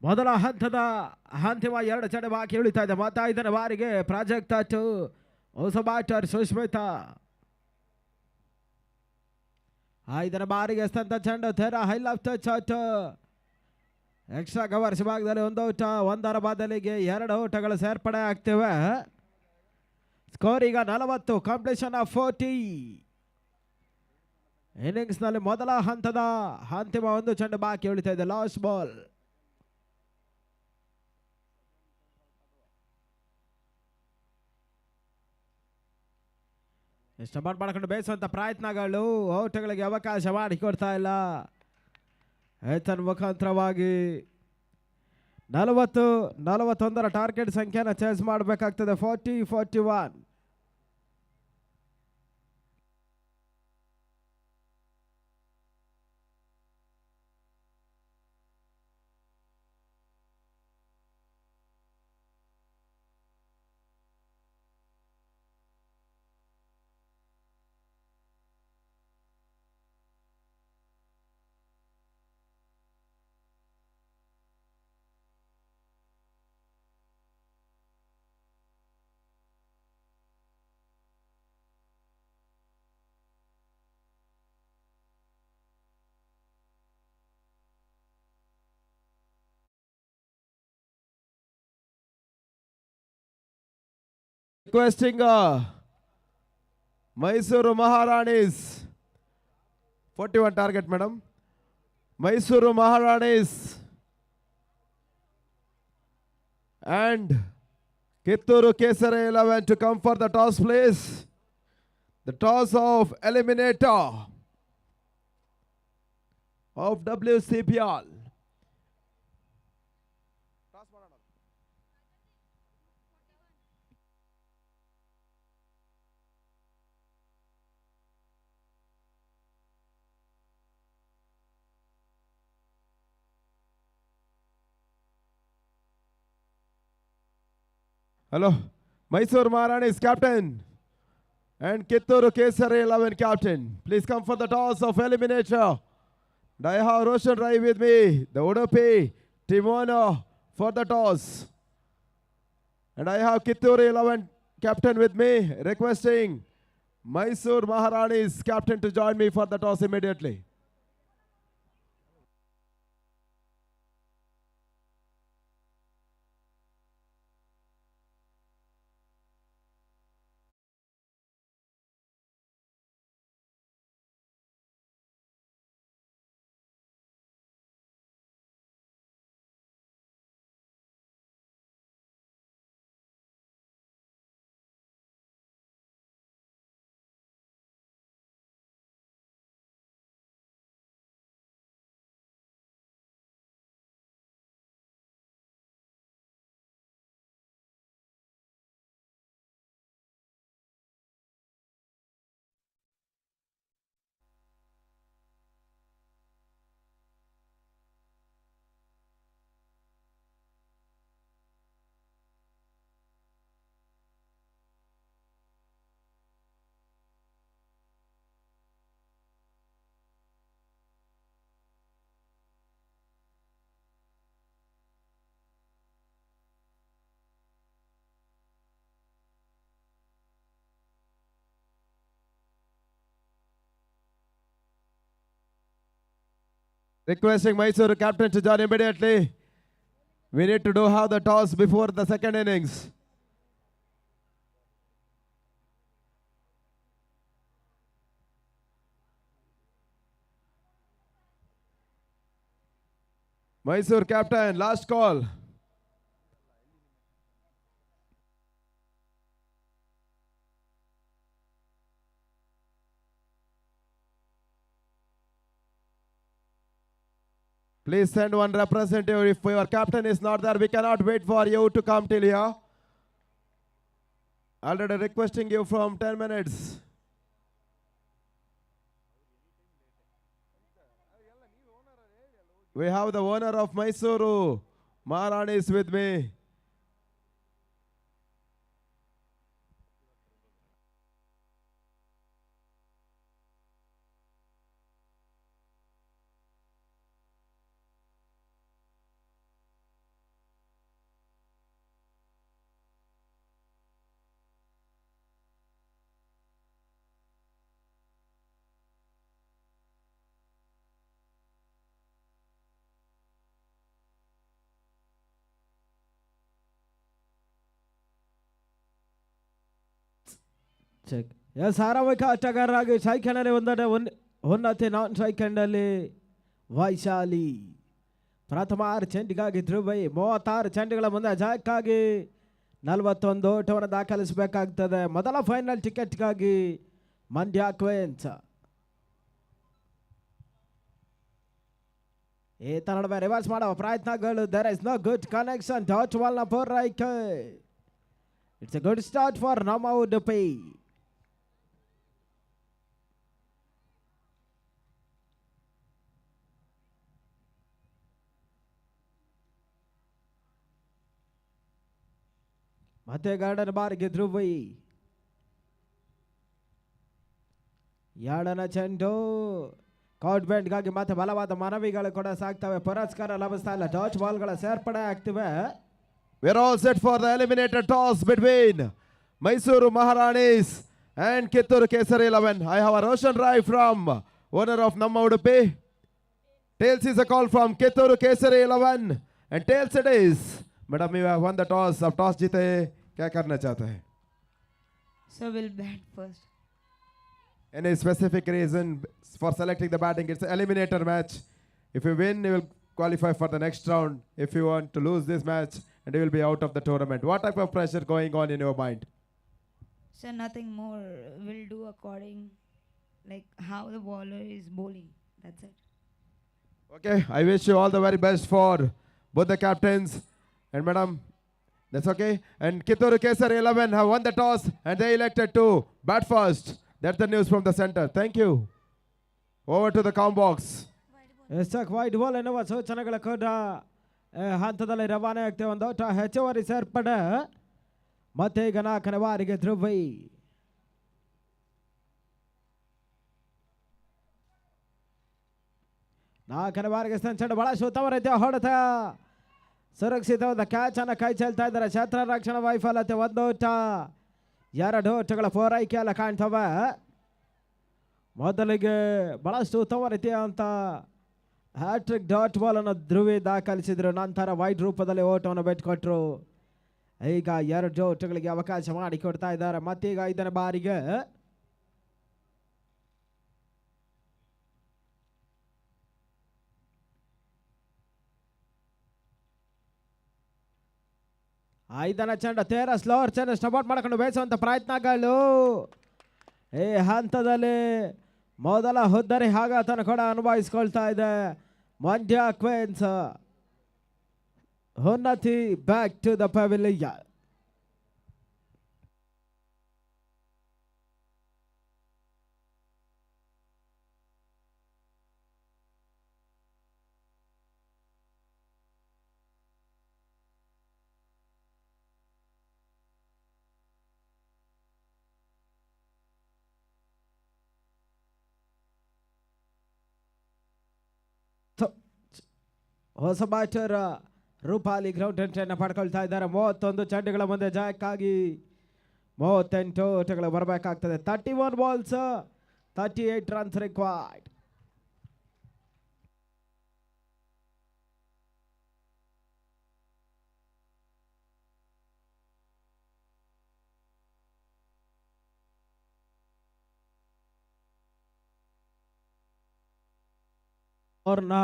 ಮೊದಲ ಹಂತದ ಅಂತಿಮ 2 ಚಡೆ ಬಾಕಿ ಉಳಿತಾ ಇದೆ. 5ನೇ ಬಾರಿಗೆ ಪ್ರಾಜೆಕ್ಟ್ ಟು ಹೊಸ ಬ್ಯಾಟರ್ ಸುಷ್ಮಿತಾ. 5ನೇ ಬಾರಿಗೆ ಎಸ್ತಂತ ಚೆಂಡು ತೆರ high left shot extra covers ಭಾಗದಲ್ಲಿ 1 ಔಟ, 1ರ ಬದಲಿಗೆ 2 ಔಟಗಳು ಸೇರ್ಪಡೆ ಆಗ್ತಿವೆ. ಸ್ಕೋರ್ ಈಗ 40, ಕಾಂಪಿಟೇಷನ್ ಆಫ್ 40. ಇನ್ನಿಂಗ್ಸ್ನಲ್ಲಿ ಮೊದಲ ಹಂತದ ಅಂತಿಮ 1 ಚೆಂಡು ಬಾಕಿ ಉಳಿತಾ ಇದೆ. Last ball. ಇಷ್ಟಪಟ್ಟು ಮಾಡ್ಕೊಂಡು ಬೇಯಿಸುವಂಥ ಪ್ರಯತ್ನಗಳು ಔಟಗಳಿಗೆ ಅವಕಾಶ ಮಾಡಿಕೊಡ್ತಾ ಇಲ್ಲ. ಮುಖಾಂತರವಾಗಿ 41ರ ಟಾರ್ಗೆಟ್ ಸಂಖ್ಯೆನ ಚೇಸ್ ಮಾಡಬೇಕಾಗ್ತದೆ. 40-41. Requesting Mysuru Maharanis. 41 target, madam. Mysuru Maharanis and Kitturu Kesare 11 to come for the toss, please. The toss of eliminator of WCPL. Hello, Mysore Maharanis captain and Kitturu Kesari 11 captain. Please come for the toss of eliminator. And I have Roshan Rai with me, the Udupi Timono for the toss. And I have Kitturu 11 captain with me, requesting Mysore Maharanis captain to join me for the toss immediately. Requesting Mysore captain to join immediately. We need to have the toss before the second innings. Mysore captain, last call. Please send one representative. If your captain is not there, we cannot wait for you to come till here. Already requesting you from 10 minutes. We have the owner of Mysuru Maharanis with me. Check ಎಸ್ ಆರಂಭಿಕ ಆಟಗಾರರಾಗಿ ಸೈಕಂಡಲ್ಲಿ ಉನ್ನತಿ ನಾನ್ ಸೈಕಂಡಲ್ಲಿ ವೈಶಾಲಿ ಪ್ರಥಮ 6 ಚೆಂಡಿಗಾಗಿ ಧ್ರುವೈ 36 ಚೆಂಡುಗಳ ಮುಂದೆ ಜಾಯಕ್ಕಾಗಿ 41 ಓಟವನ್ನು ದಾಖಲಿಸಬೇಕಾಗ್ತದೆ. ಮೊದಲ final ಟಿಕೆಟ್ಗಾಗಿ Mandya Queens. ಈತ ನಡುವೆ ರಿವರ್ಸ್ ಮಾಡುವ ಪ್ರಯತ್ನಗಳು. There is no good connection. Dot ಬಾಲ್ನ ಪೂರೈಕೆ. It's a good start for ನಮ್ಮ ಉಡುಪಿ. ಮತ್ತೆ ಗಾರ್ಡನ್ ಬಾರಿಗೆ ಧ್ರುವೈ. ಎರಡನೇ ಚೆಂಡು ಕೌಟ್ ಬ್ಯಾಂಡ್ಗಾಗಿ ಮತ್ತೆ ಬಲವಾದ ಮನವಿಗಳು ಕೂಡ ಸಾಕ್ತವೆ. ಪುರಸ್ಕಾರ ಲಭಿಸ್ತಾ ಇಲ್ಲ. ಡಾಚ್ ಬಾಲ್ಗಳ ಸೇರ್ಪಡೆ ಆಗ್ತಿವೆ. We are all set for the eliminator toss between Mysuru Maharanis and Kittur Kesari 11. I have a Roshan Rai from owner of Namma Udupi. Tails is a call from Kittur Kesari 11 and tails it is. Madam, you have won the toss. अब toss जीते क्या करना चाहते हैं? So we'll bat first. Any specific reason for selecting the batting? It's an eliminator match. If you win, you will qualify for the next round. If you want to lose this match, and you will be out of the tournament. What type of pressure going on in your mind? So nothing more. We'll do according like how the bowler is bowling. That's it. Okay, I wish you all the very best for both the captains. And madam, that's okay. And Kittur Kesari 11 have won the toss and they elected to bat first. That's the news from the center. Thank you. Over to the com box. ಎಸ್ಟಕ್ wide ball ಎನ್ನುವ ಸೂಚನೆಗಳ ಕೂಡ ಹಂತದಲ್ಲಿ ರವಾನೆ ಆಗ್ತೇವೆ. ಒಂದು ಓಟ ಹೆಚ್ಚುವರಿ ಸೇರ್ಪಡೆ. ಮತ್ತೆ ಈಗ 4ನೇ ಬಾರಿಗೆ ಧ್ರುವೈ. ನಾಲ್ಕನೇ ಬಾರಿಗೆ ಚೆಂಡು ಬಹಳ ಉತ್ತಮ ರೀತಿಯ ಹೊಡೆತ. ಸುರಕ್ಷಿತವಾದ ಕ್ಯಾಚ್ ಅನ್ನು ಕೈ ಚೆಲ್ತಾ ಇದ್ದಾರೆ. ಕ್ಷೇತ್ರ ರಕ್ಷಣಾ ವೈಫಲ್ಯತೆ. 1 ಓಟ 2 ಓಟಗಳ ಪೂರೈಕೆ ಎಲ್ಲ ಕಾಣ್ತವೆ. ಮೊದಲಿಗೆ ಬಹಳಷ್ಟು ಉತ್ತಮ ರೀತಿಯ ಅಂತ ಹ್ಯಾಟ್ರಿಕ್ ಡಾಟ್ ಬಾಲ್ ಅನ್ನು ಧ್ರುವಿ ದಾಖಲಿಸಿದ್ರು. ನಂತರ ವೈಡ್ ರೂಪದಲ್ಲಿ ಓಟವನ್ನು ಬಿಟ್ಟುಕೊಟ್ರು. ಈಗ 2 ಓಟಗಳಿಗೆ ಅವಕಾಶ ಮಾಡಿಕೊಡ್ತಾ ಇದ್ದಾರೆ. ಮತ್ತೀಗ 5ನೇ ಬಾರಿಗೆ ಚೆಂಡ ತೇರ ಸ್ಲೋವರ್ ಚೆಂಡ ಸ್ಟಬೌಟ್ ಮಾಡ್ಕೊಂಡು ಬೇಯಿಸುವಂತ ಪ್ರಯತ್ನಗಳು. ಈ ಹಂತದಲ್ಲಿ ಮೊದಲ ಹುದ್ದರಿ ಆಘಾತನ ಕೂಡ ಅನುಭವಿಸ್ಕೊಳ್ತಾ ಇದೆ Mandya Queens. Unnati back to the pavilion. ಹೊಸ ಬ್ಯಾಟರ್ ರೂಪಾಲಿ ಗ್ರೌಂಡ್ ಎಂಟ್ರಿಯನ್ನು ಪಡ್ಕೊಳ್ತಾ ಇದ್ದಾರೆ. 31 ಚೆಂಡುಗಳ ಮುಂದೆ ಜಯಕ್ಕಾಗಿ 38 ಓಟಗಳು ಬರಬೇಕಾಗ್ತದೆ. 31 ಬಾಲ್ಸ್ 38 ರನ್ಸ್ ರಿಕ್ವೈರ್ಡ್. ಅವ್ರನ್ನ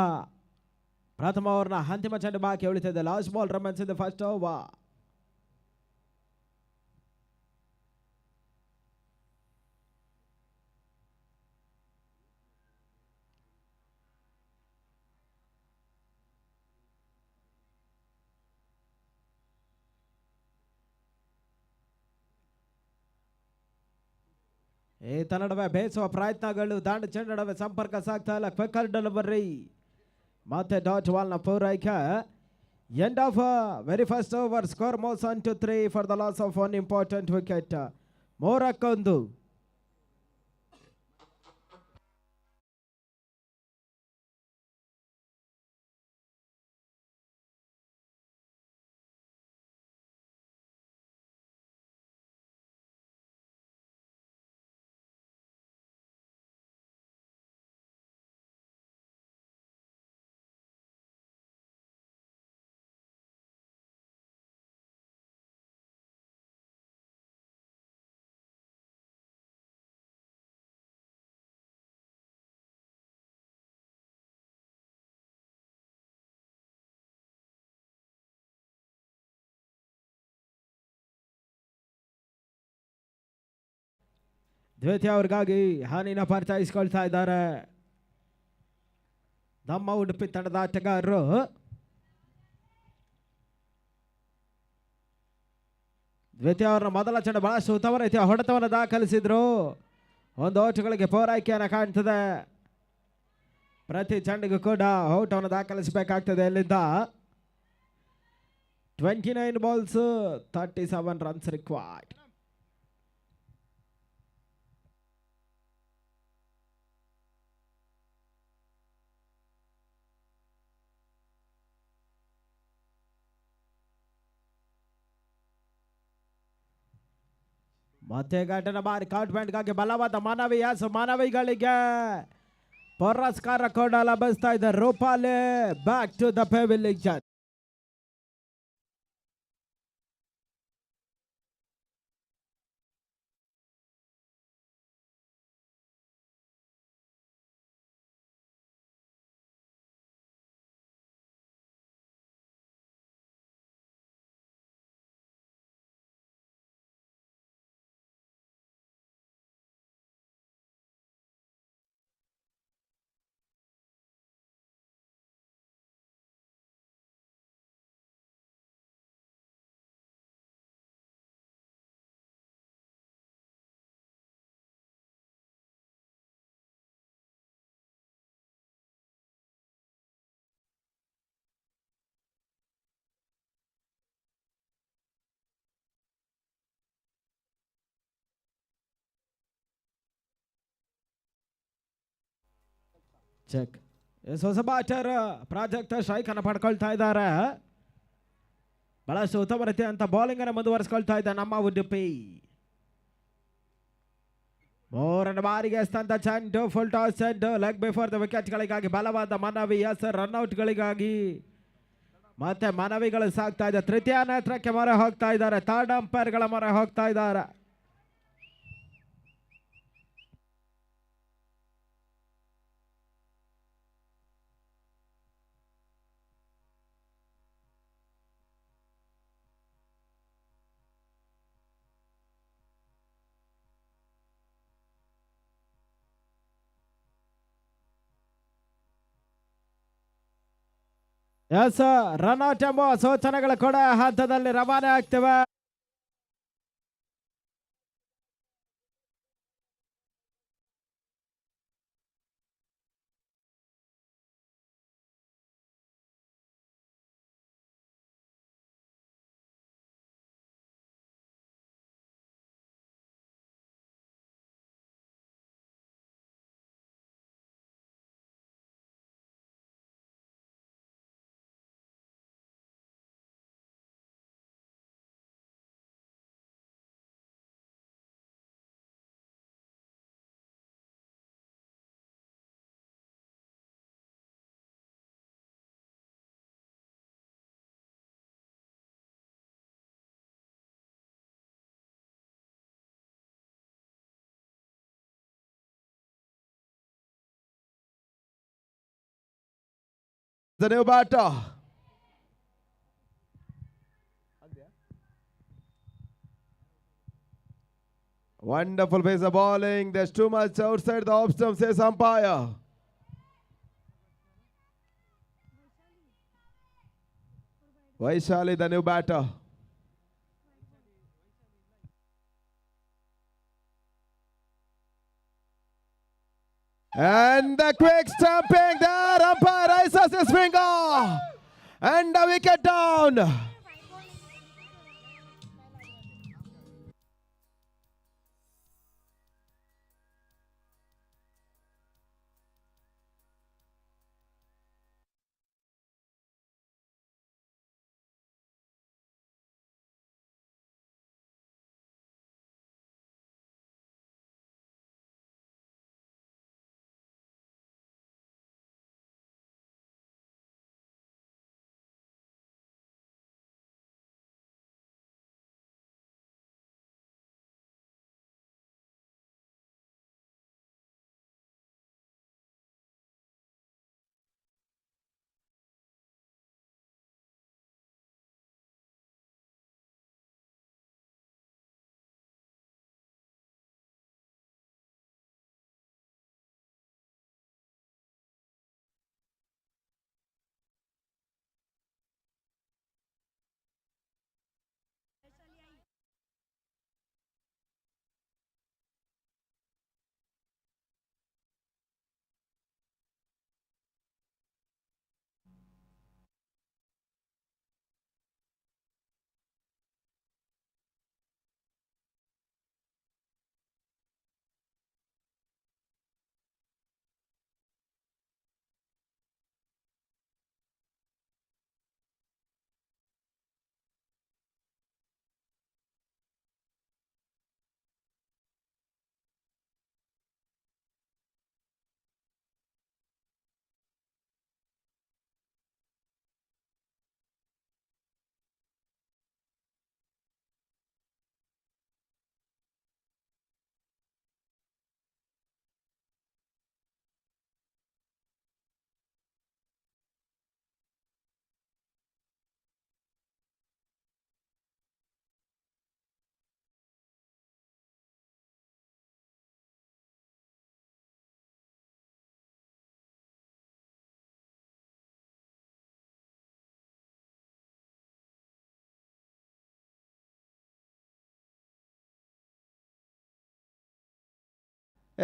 ಪ್ರಥಮ ಓವರ್ನ ಅಂತಿಮ ಚೆಂಡು ಬಾಕಿ ಉಳಿತಿದೆ. Last ball remains in the first over. ಈತ ನಡುವೆ ಬೇಯಿಸುವ ಪ್ರಯತ್ನಗಳು. ದಾಂಡು ಚೆಂಡು ನಡುವೆ ಸಂಪರ್ಕ ಸಾಗ್ತಾ ಇಲ್ಲ. ಕ್ವಿಕರ್ ಡೆಲಿವರಿ ಮತ್ತೆ ಡಾಟ್ ಬಾಲ್ನ ಪೂರೈಕೆ. End of very first over. Score moves on to 3 for the loss of 1 important wicket. 3-1. ದ್ವಿತೀಯ ಅವ್ರಿಗಾಗಿ ಹಾನಿನ ಪರಿಚಯಿಸ್ಕೊಳ್ತಾ ಇದ್ದಾರೆ ನಮ್ಮ ಉಡುಪಿ ತಂಡದ ಆಟಗಾರರು. ದ್ವಿತೀಯ ಅವರ ಮೊದಲ ಚೆಂಡು ಬಹಳಷ್ಟು ಉತ್ತಮ ರೀತಿಯ ಹೊಡೆತವನ್ನು ದಾಖಲಿಸಿದ್ರು. ಒಂದು ಓಟಗಳಿಗೆ ಪೂರೈಕೆಯನ್ನು ಕಾಣ್ತದೆ. ಪ್ರತಿ ಚೆಂಡಿಗೂ ಕೂಡ ಔಟವನ್ನು ದಾಖಲಿಸಬೇಕಾಗ್ತದೆ. ಇಲ್ಲಿಂದ 29 balls 37 runs required. ಮತ್ತೆ ಘಟನೆ ಬಾರಿ ಕಾಟ್ಮೆಂಟ್ಗಾಗಿ ಬಲವಾದ ಮಾನವಿಗಳಿಗೆ ಪುರಸ್ಕಾರ ಕೂಡ ಲಭಿಸ್ತಾ ಇದೆ. Rupali back to the pavilion. Check. ಹೊಸ ಬ್ಯಾಟರ್ ಪ್ರಾಜೆಕ್ಟ್ ಸ್ಟ್ರೈಕ್ ಅನ್ನು ಪಡ್ಕೊಳ್ತಾ ಇದ್ದಾರೆ. ಬಹಳಷ್ಟು ಉತ್ತಮ ರೀತಿಯಂತ ಬೌಲಿಂಗ್ ಅನ್ನು ಮುಂದುವರಿಸಿಕೊಳ್ತಾ ಇದೆ ನಮ್ಮ ಉಡುಪಿ. ಮೂರನೇ ಬಾರಿಗೆ ಎಸ್ತಂತ ಚೆಂಡು ಫುಲ್ ಟಾಸ್ ಚೆಂಡು ಲೆಗ್ ಬಿಫೋರ್ ದ ವಿಕೆಟ್ಗಳಿಗಾಗಿ ಬಲವಾದ ಮನವಿ. ರನ್ಔಟ್ಗಳಿಗಾಗಿ ಮತ್ತೆ ಮನವಿಗಳು ಸಾಗ್ತಾ ಇದೆ. ತೃತೀಯ ನೇತ್ರಕ್ಕೆ ಮೊರೆ ಹೋಗ್ತಾ ಇದ್ದಾರೆ. ಥರ್ಡ್ ಅಂಪೈರ್ಗಳ ಮೊರೆ ಹೋಗ್ತಾ ಇದ್ದಾರೆ. ಎಸ್, ರನ್ಔಟ್ ಎಂಬ ಸೂಚನೆಗಳು ಕೂಡ ಹಂತದಲ್ಲಿ ರವಾನೆ ಆಗ್ತವೆ. The new batter. Wonderful pace of bowling. There's too much outside the off stump, says umpire. Vaishali, the new batter. And the quick stamping there, umpire raises his finger, and the wicket down.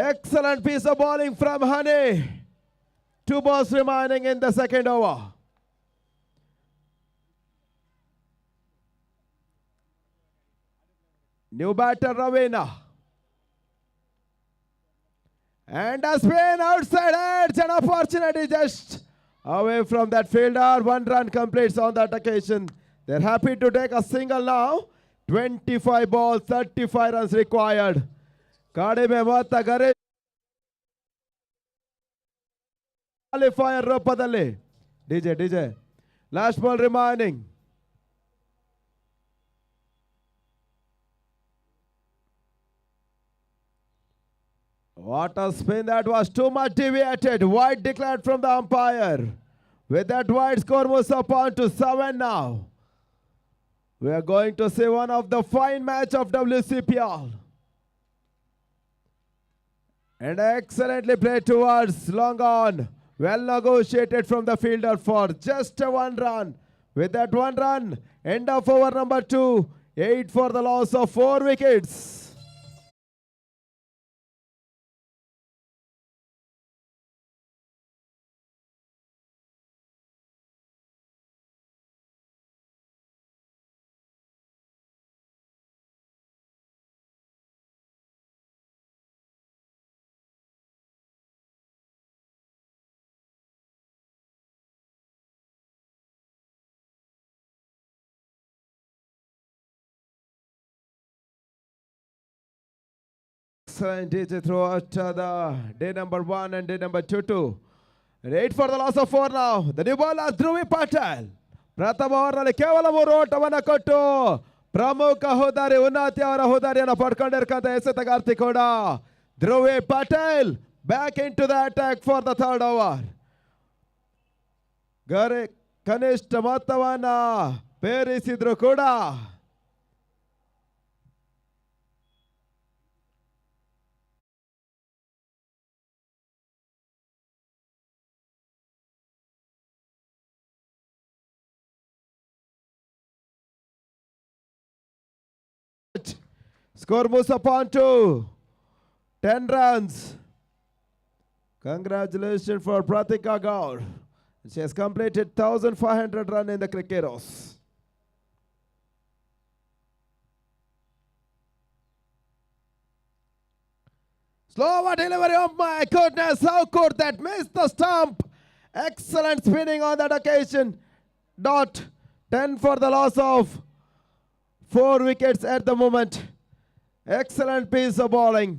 Excellent piece of bowling from Honey. 2 balls remaining in the second over. New batter Ravina. And a spin outside edge, an opportunity just away from that fielder. 1 run completes on that occasion. They're happy to take a single now. 25 balls, 35 runs required. Kadime Mata Gare qualifier ರೂಪದಲ್ಲಿ. DJ. Last ball remaining. What a spin, that was too much deviated. Wide declared from the umpire. With that wide score moves up on to 7 now. We are going to see one of the fine match of WCPL. And excellently played towards long on. Well negotiated from the fielder for just a 1 run. With that 1 run, end of over number 2. 8 for the loss of 4 wickets. Excellent DJ throughout the day number 1 and day number 2. And 8 for the loss of 4 now. The new bowler Dhruvi Patel. ಪ್ರಥಮ ಓವರ್ನಲ್ಲಿ ಕೇವಲ 3 ಓಟವನ್ನು ಕೊಟ್ಟು ಪ್ರಮುಖ ಹೋದಾರಿ ಉನ್ನತಿ ಅವರ ಹೋದಾರಿಯನ್ನು ಪಡ್ಕೊಂಡಿರ್ತಕ್ಕಂಥ ಎಸೆತಗಾರ್ತಿ ಕೂಡ Dhruvi Patel back into the attack for the 3rd over. ಗರೆ ಕನಿಷ್ಠ ಮೊತ್ತವನ್ನು ಪೇರಿಸಿದ್ರು ಕೂಡ score moves upon to 10 runs. Congratulations for Pratika Gaur. She has completed 1,500 runs in the Crickeros. Slower delivery, oh my goodness, how could that miss the stump? Excellent spinning on that occasion. 10 for the loss of 4 wickets at the moment. Excellent piece of bowling.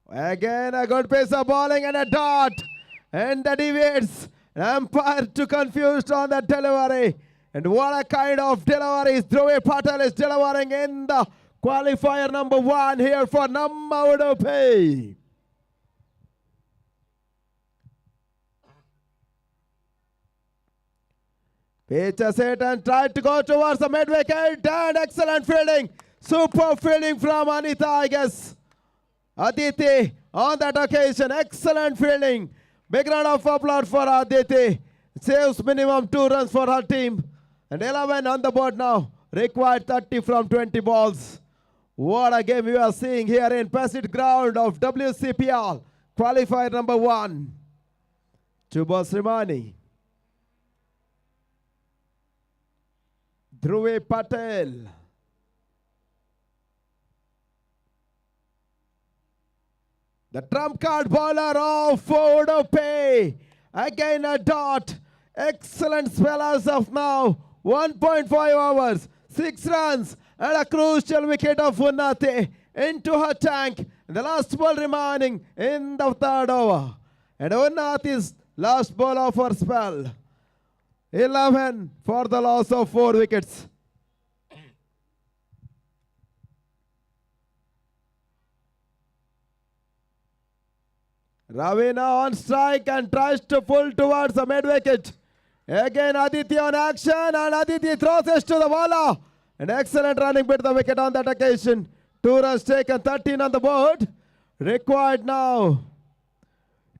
Again a good piece of bowling and a dot. And that deviates. Umpire too confused on that delivery. And what a kind of delivery Dhruvi Patel is delivering in the qualifier number 1 here for Namma Udupi. Pitches it and tried to go towards the mid-wicket and excellent fielding. Superb fielding from Anita, I guess. Aditi on that occasion, excellent fielding. Big round of applause for Aditi. Saves minimum 2 runs for her team. And 11 on the board now. Required 30 from 20 balls. What a game we are seeing here in Pasit ground of WCPL. Qualifier number 1. 2 balls remaining. Dhruvi Patel. The trump card bowler of Udupi. Again a dot. Excellent spell as of now. 1.5 overs. 6 runs. And a crucial wicket of Unnati into her tank. The last ball remaining in the 3rd over. And Unnati's last ball of her spell. 11 for the loss of 4 wickets. Ravina on strike and tries to pull towards the mid-wicket. Again Aditi on action and Aditi throws it to the bowler. An excellent running bit the wicket on that occasion. 2 runs taken, 13 on the board. Required now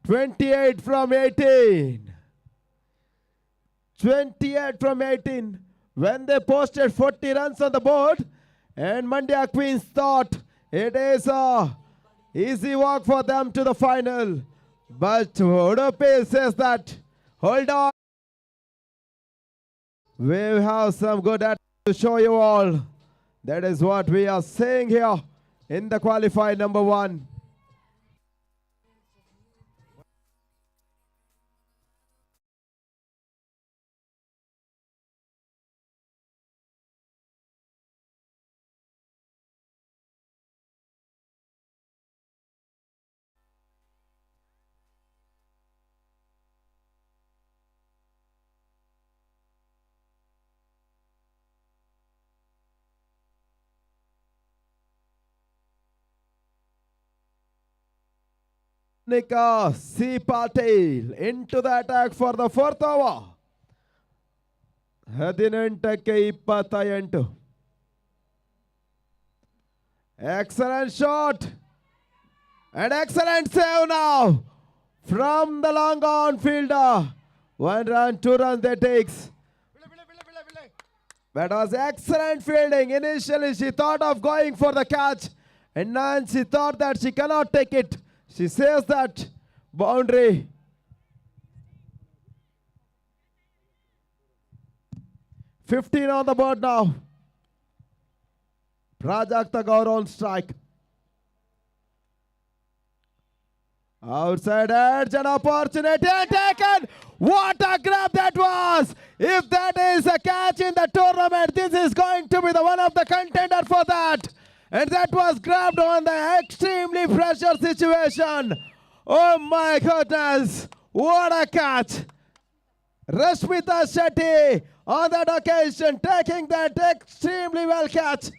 28 from 18. 28 from 18 when they posted 40 runs on the board, and Mandya Queens thought it is a easy walk for them to the final. But Udupi says that, hold on. We have some good at to show you all. That is what we are saying here in the qualified number 1. Nika C. Patel into the attack for the 4th over. 18ಕ್ಕೆ 28. Excellent shot. And excellent save now from the long on fielder. 1 run, 2 runs they takes. That was excellent fielding. Initially she thought of going for the catch, and then she thought that she cannot take it. She says that boundary. "15 on the board now. Prajakta Gaur on strike. Outside edge, an opportunity taken. What a grab that was! If that is a catch in the tournament, this is going to be the one of the contender for that. And that was grabbed on the extremely pressure situation. Oh my goodness, what a catch! Rashmita Shetty on that occasion taking that extremely well catch.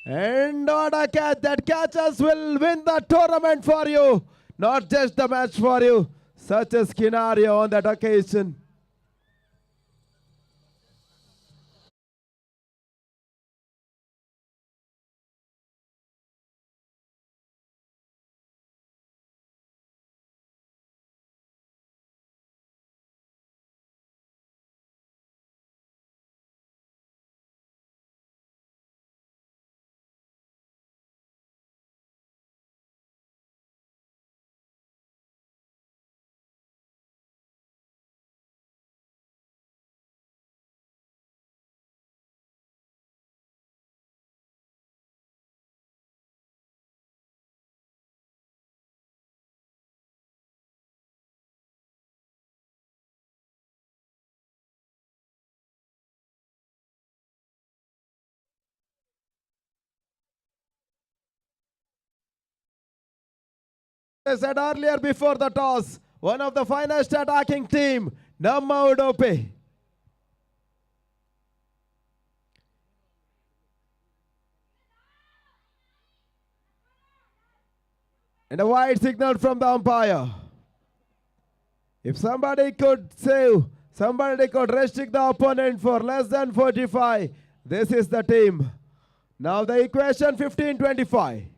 And what a catch! That catches will win the tournament for you, not just the match for you. Such a scenario on that occasion. I said earlier before the toss, one of the finest attacking team, Namma Udupi. And a wide signal from the umpire. If somebody could save, somebody could restrict the opponent for less than 45, this is the team. Now the equation 15-25.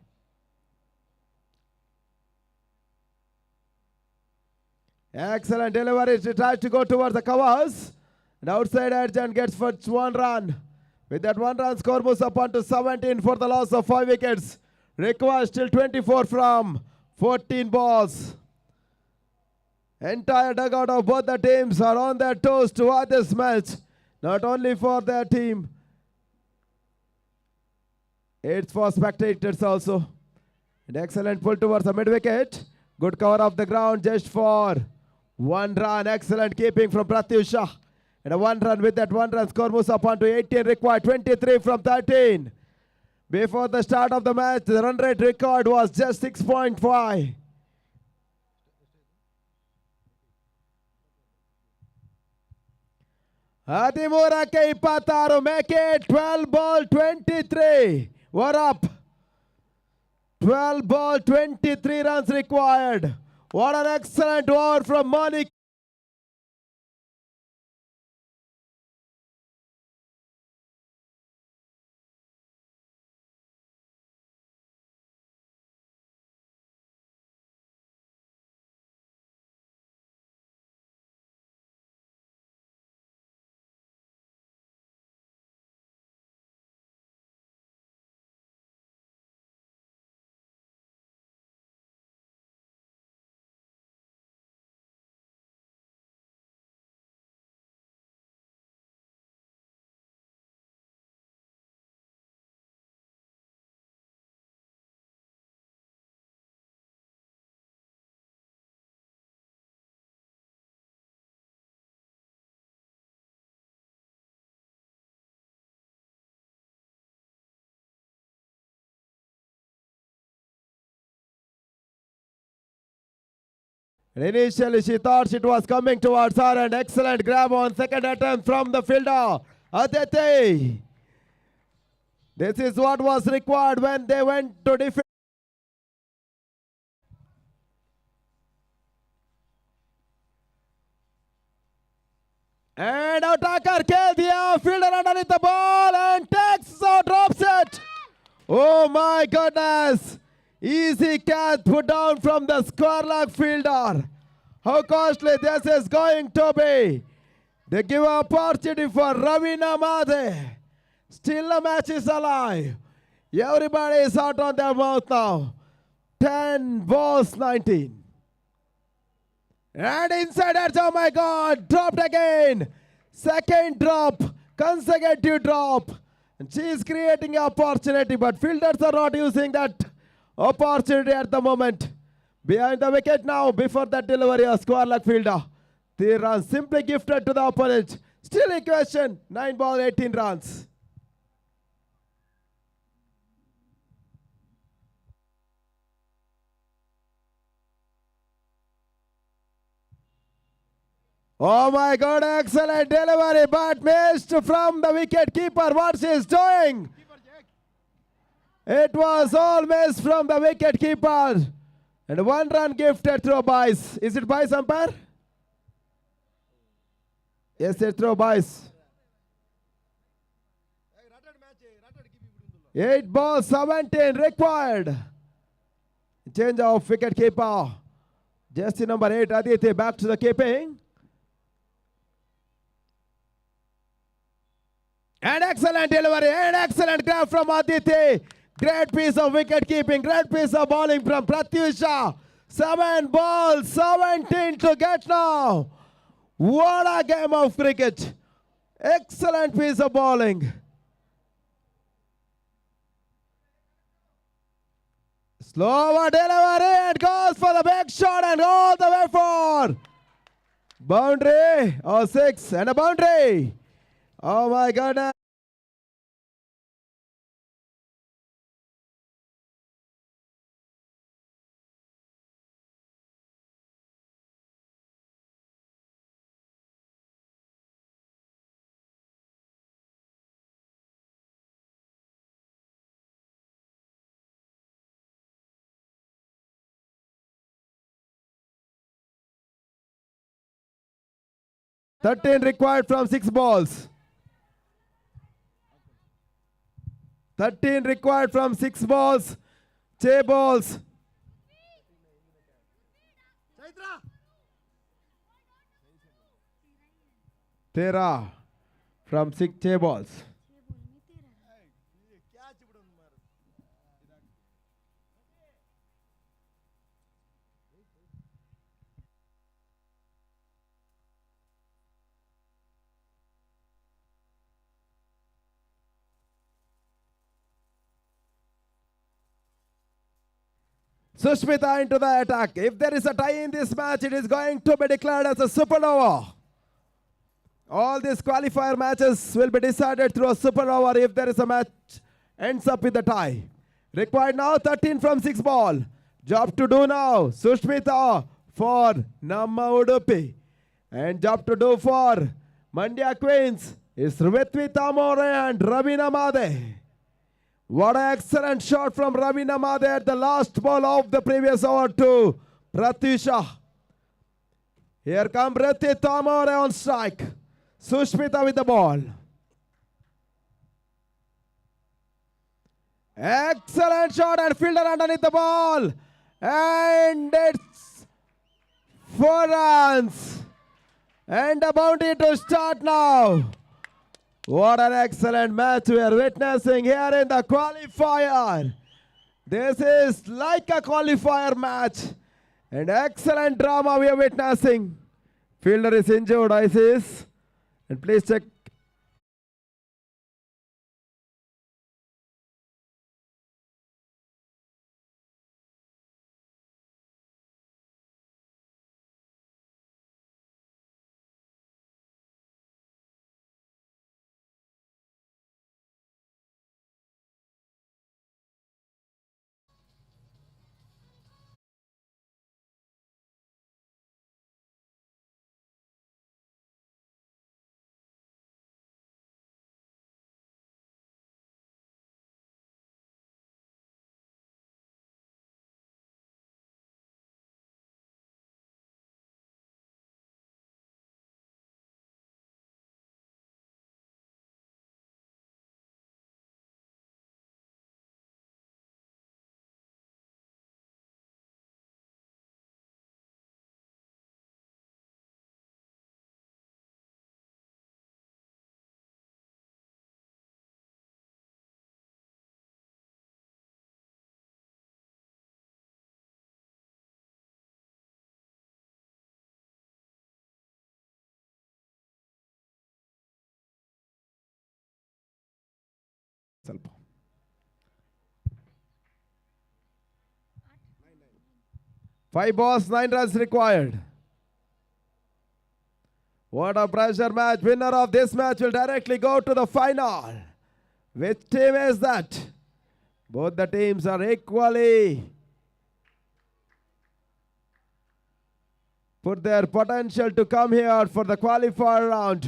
Excellent delivery. She tries to go towards the covers. And outside edge and gets first 1 run. With that 1 run, score moves up on to 17 for the loss of 5 wickets. Requires still 24 from 14 balls. Entire dugout of both the teams are on their toes to watch this match. Not only for their team, it's for spectators also. An excellent pull towards the mid wicket. Good cover of the ground just for 1 run. Excellent keeping from Pratyusha. And a 1 run. With that 1 run, score moves up on to 18, required 23 from 13. Before the start of the match, the run rate record was just 6.5. Adimurake Ipataru make it 12 ball 23. What up? 12 ball 23 runs required. What an excellent over from Monica. And initially, she thought it was coming towards her. And excellent grab on second attempt from the fielder, Aditi. This is what was required when they went to defend. And attacker Kedia, fielder underneath the ball and takes out, drops it. Oh my goodness. Easy catch put down from the square-leg fielder. How costly this is going to be. They give opportunity for Ravina Madhe. Still the match is alive. Everybody is out on their mouth now. 10 balls 19. And inside edge, oh my God, dropped again. Second drop, consecutive drop. And she is creating opportunity, but fielders are not using that opportunity at the moment. Behind the wicket now, before that delivery, a square-leg fielder. 3 runs simply gifted to the opponent. Still equation, 9 ball, 18 runs. Oh my God, excellent delivery, but missed from the wicket keeper. What she is doing? It was all missed from the wicket keeper. And 1 run gifted through Bice. Is it Bice, umpire? Yes, it's through Bice. 8 balls, 17 required. Change of wicket keeper. Jersey number 8, Aditi, back to the keeping. And excellent delivery, and excellent grab from Aditi. Great piece of wicket keeping, great piece of bowling from Pratyusha. 7 balls, 17 to get now. What a game of cricket. Excellent piece of bowling. Slower delivery and goes for the big shot and all the way for boundary. Oh, 6 and a boundary. Oh my goodness. Thirteen required from 6 balls. 13 required from 6 balls. 6 balls. Tera from 6 balls. Sushmita into the attack. If there is a tie in this match, it is going to be declared as a supernova. All these qualifier matches will be decided through a supernova if there is a match ends up with a tie. Required now 13 from 6 ball. Job to do now. Sushmita for Namma Udupi. And job to do for Mandya Queens is Rvetvi Tamore and Ravina Madhe. What an excellent shot from Ravina Madhe at the last ball of the previous over to Pratyusha. Here comes Rvetvi Tamore on strike. Sushmita with the ball. Excellent shot and fielder underneath the ball. And it's 4 runs. And a boundary to start now. What an excellent match we are witnessing here in the qualifier. This is like a qualifier match. And excellent drama we are witnessing. Fielder is injured, ISIS. And please check ಸ್ವಲ್ಪ 5 balls, 9 runs required. What a pressure match. Winner of this match will directly go to the final. Which team is that? Both the teams are equally put their potential to come here for the qualifier round.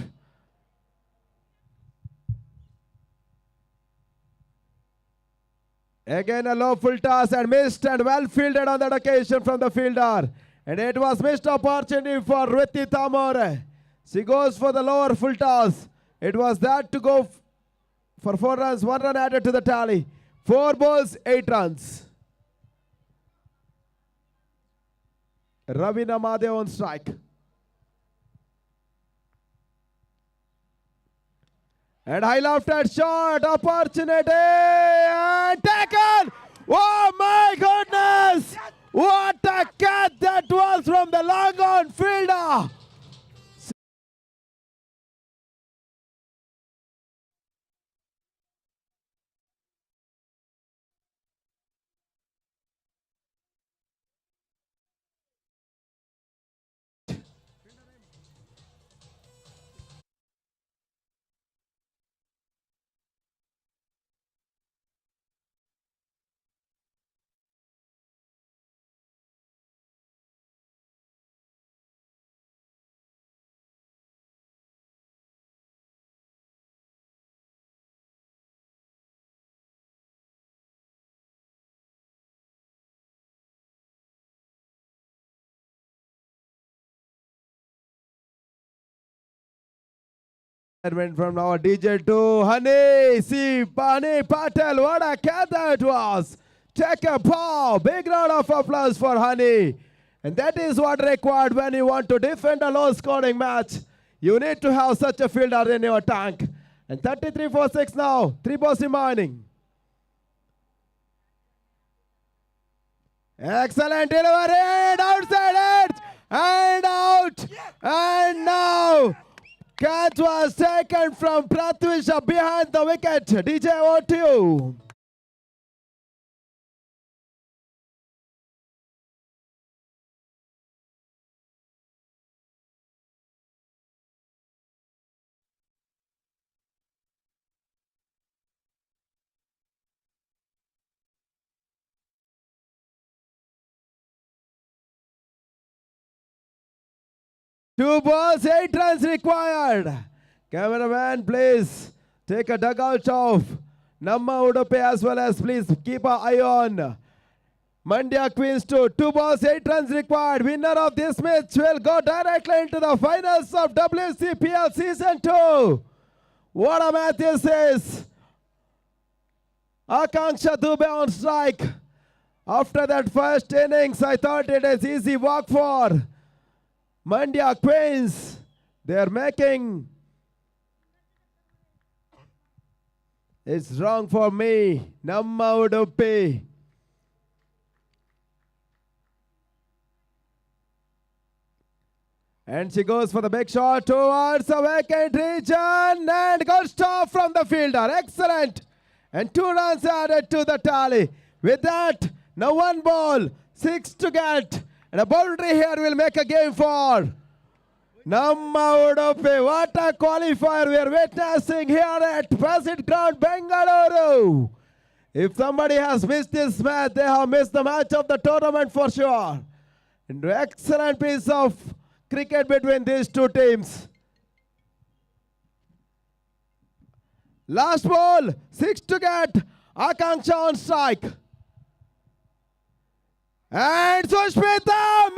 Again a low full toss and missed and well fielded on that occasion from the fielder. And it was missed opportunity for Ritti Tamore. She goes for the lower full toss. It was that to go for 4 runs, 1 run added to the tally. 4 balls, 8 runs. Ravina Madev on strike. And high left-hand shot, opportunity, and taken! Oh my goodness! What a catch that was from the long-on fielder! Went from our DJ to Honey. See, Honey Patel, what a catch that was. Take a paw. Big round of applause for Honey. And that is what required when you want to defend a low-scoring match. You need to have such a fielder in your tank. And 33 for 6 now. 3 balls remaining. Excellent delivery. Outside edge. And out. And now. Catch was taken from Prathvisha behind the wicket. DJ, over to you. Two balls, 8 runs required. Cameraman, please take a dugout of Namma Udupi as well as please keep an eye on Mandya Queens too. 2 balls, 8 runs required. Winner of this match will go directly into the finals of WCPL Season 2. What a match this is. Akanksha Dubey on strike. After that first innings, I thought it is easy walk for Mandya Queens. They are making. It's wrong for me. Namma Udupi. And she goes for the big shot towards the vacant region. And good stop from the fielder. Excellent. And 2 runs added to the tally. With that, now 1 ball, 6 to get. And a boundary here will make a game for Namma Udupi. What a qualifier we are witnessing here at President Ground, Bengaluru. If somebody has missed this match, they have missed the match of the tournament for sure. And excellent piece of cricket between these two teams. Last ball, 6 to get. Akanksha on strike. And Sushmita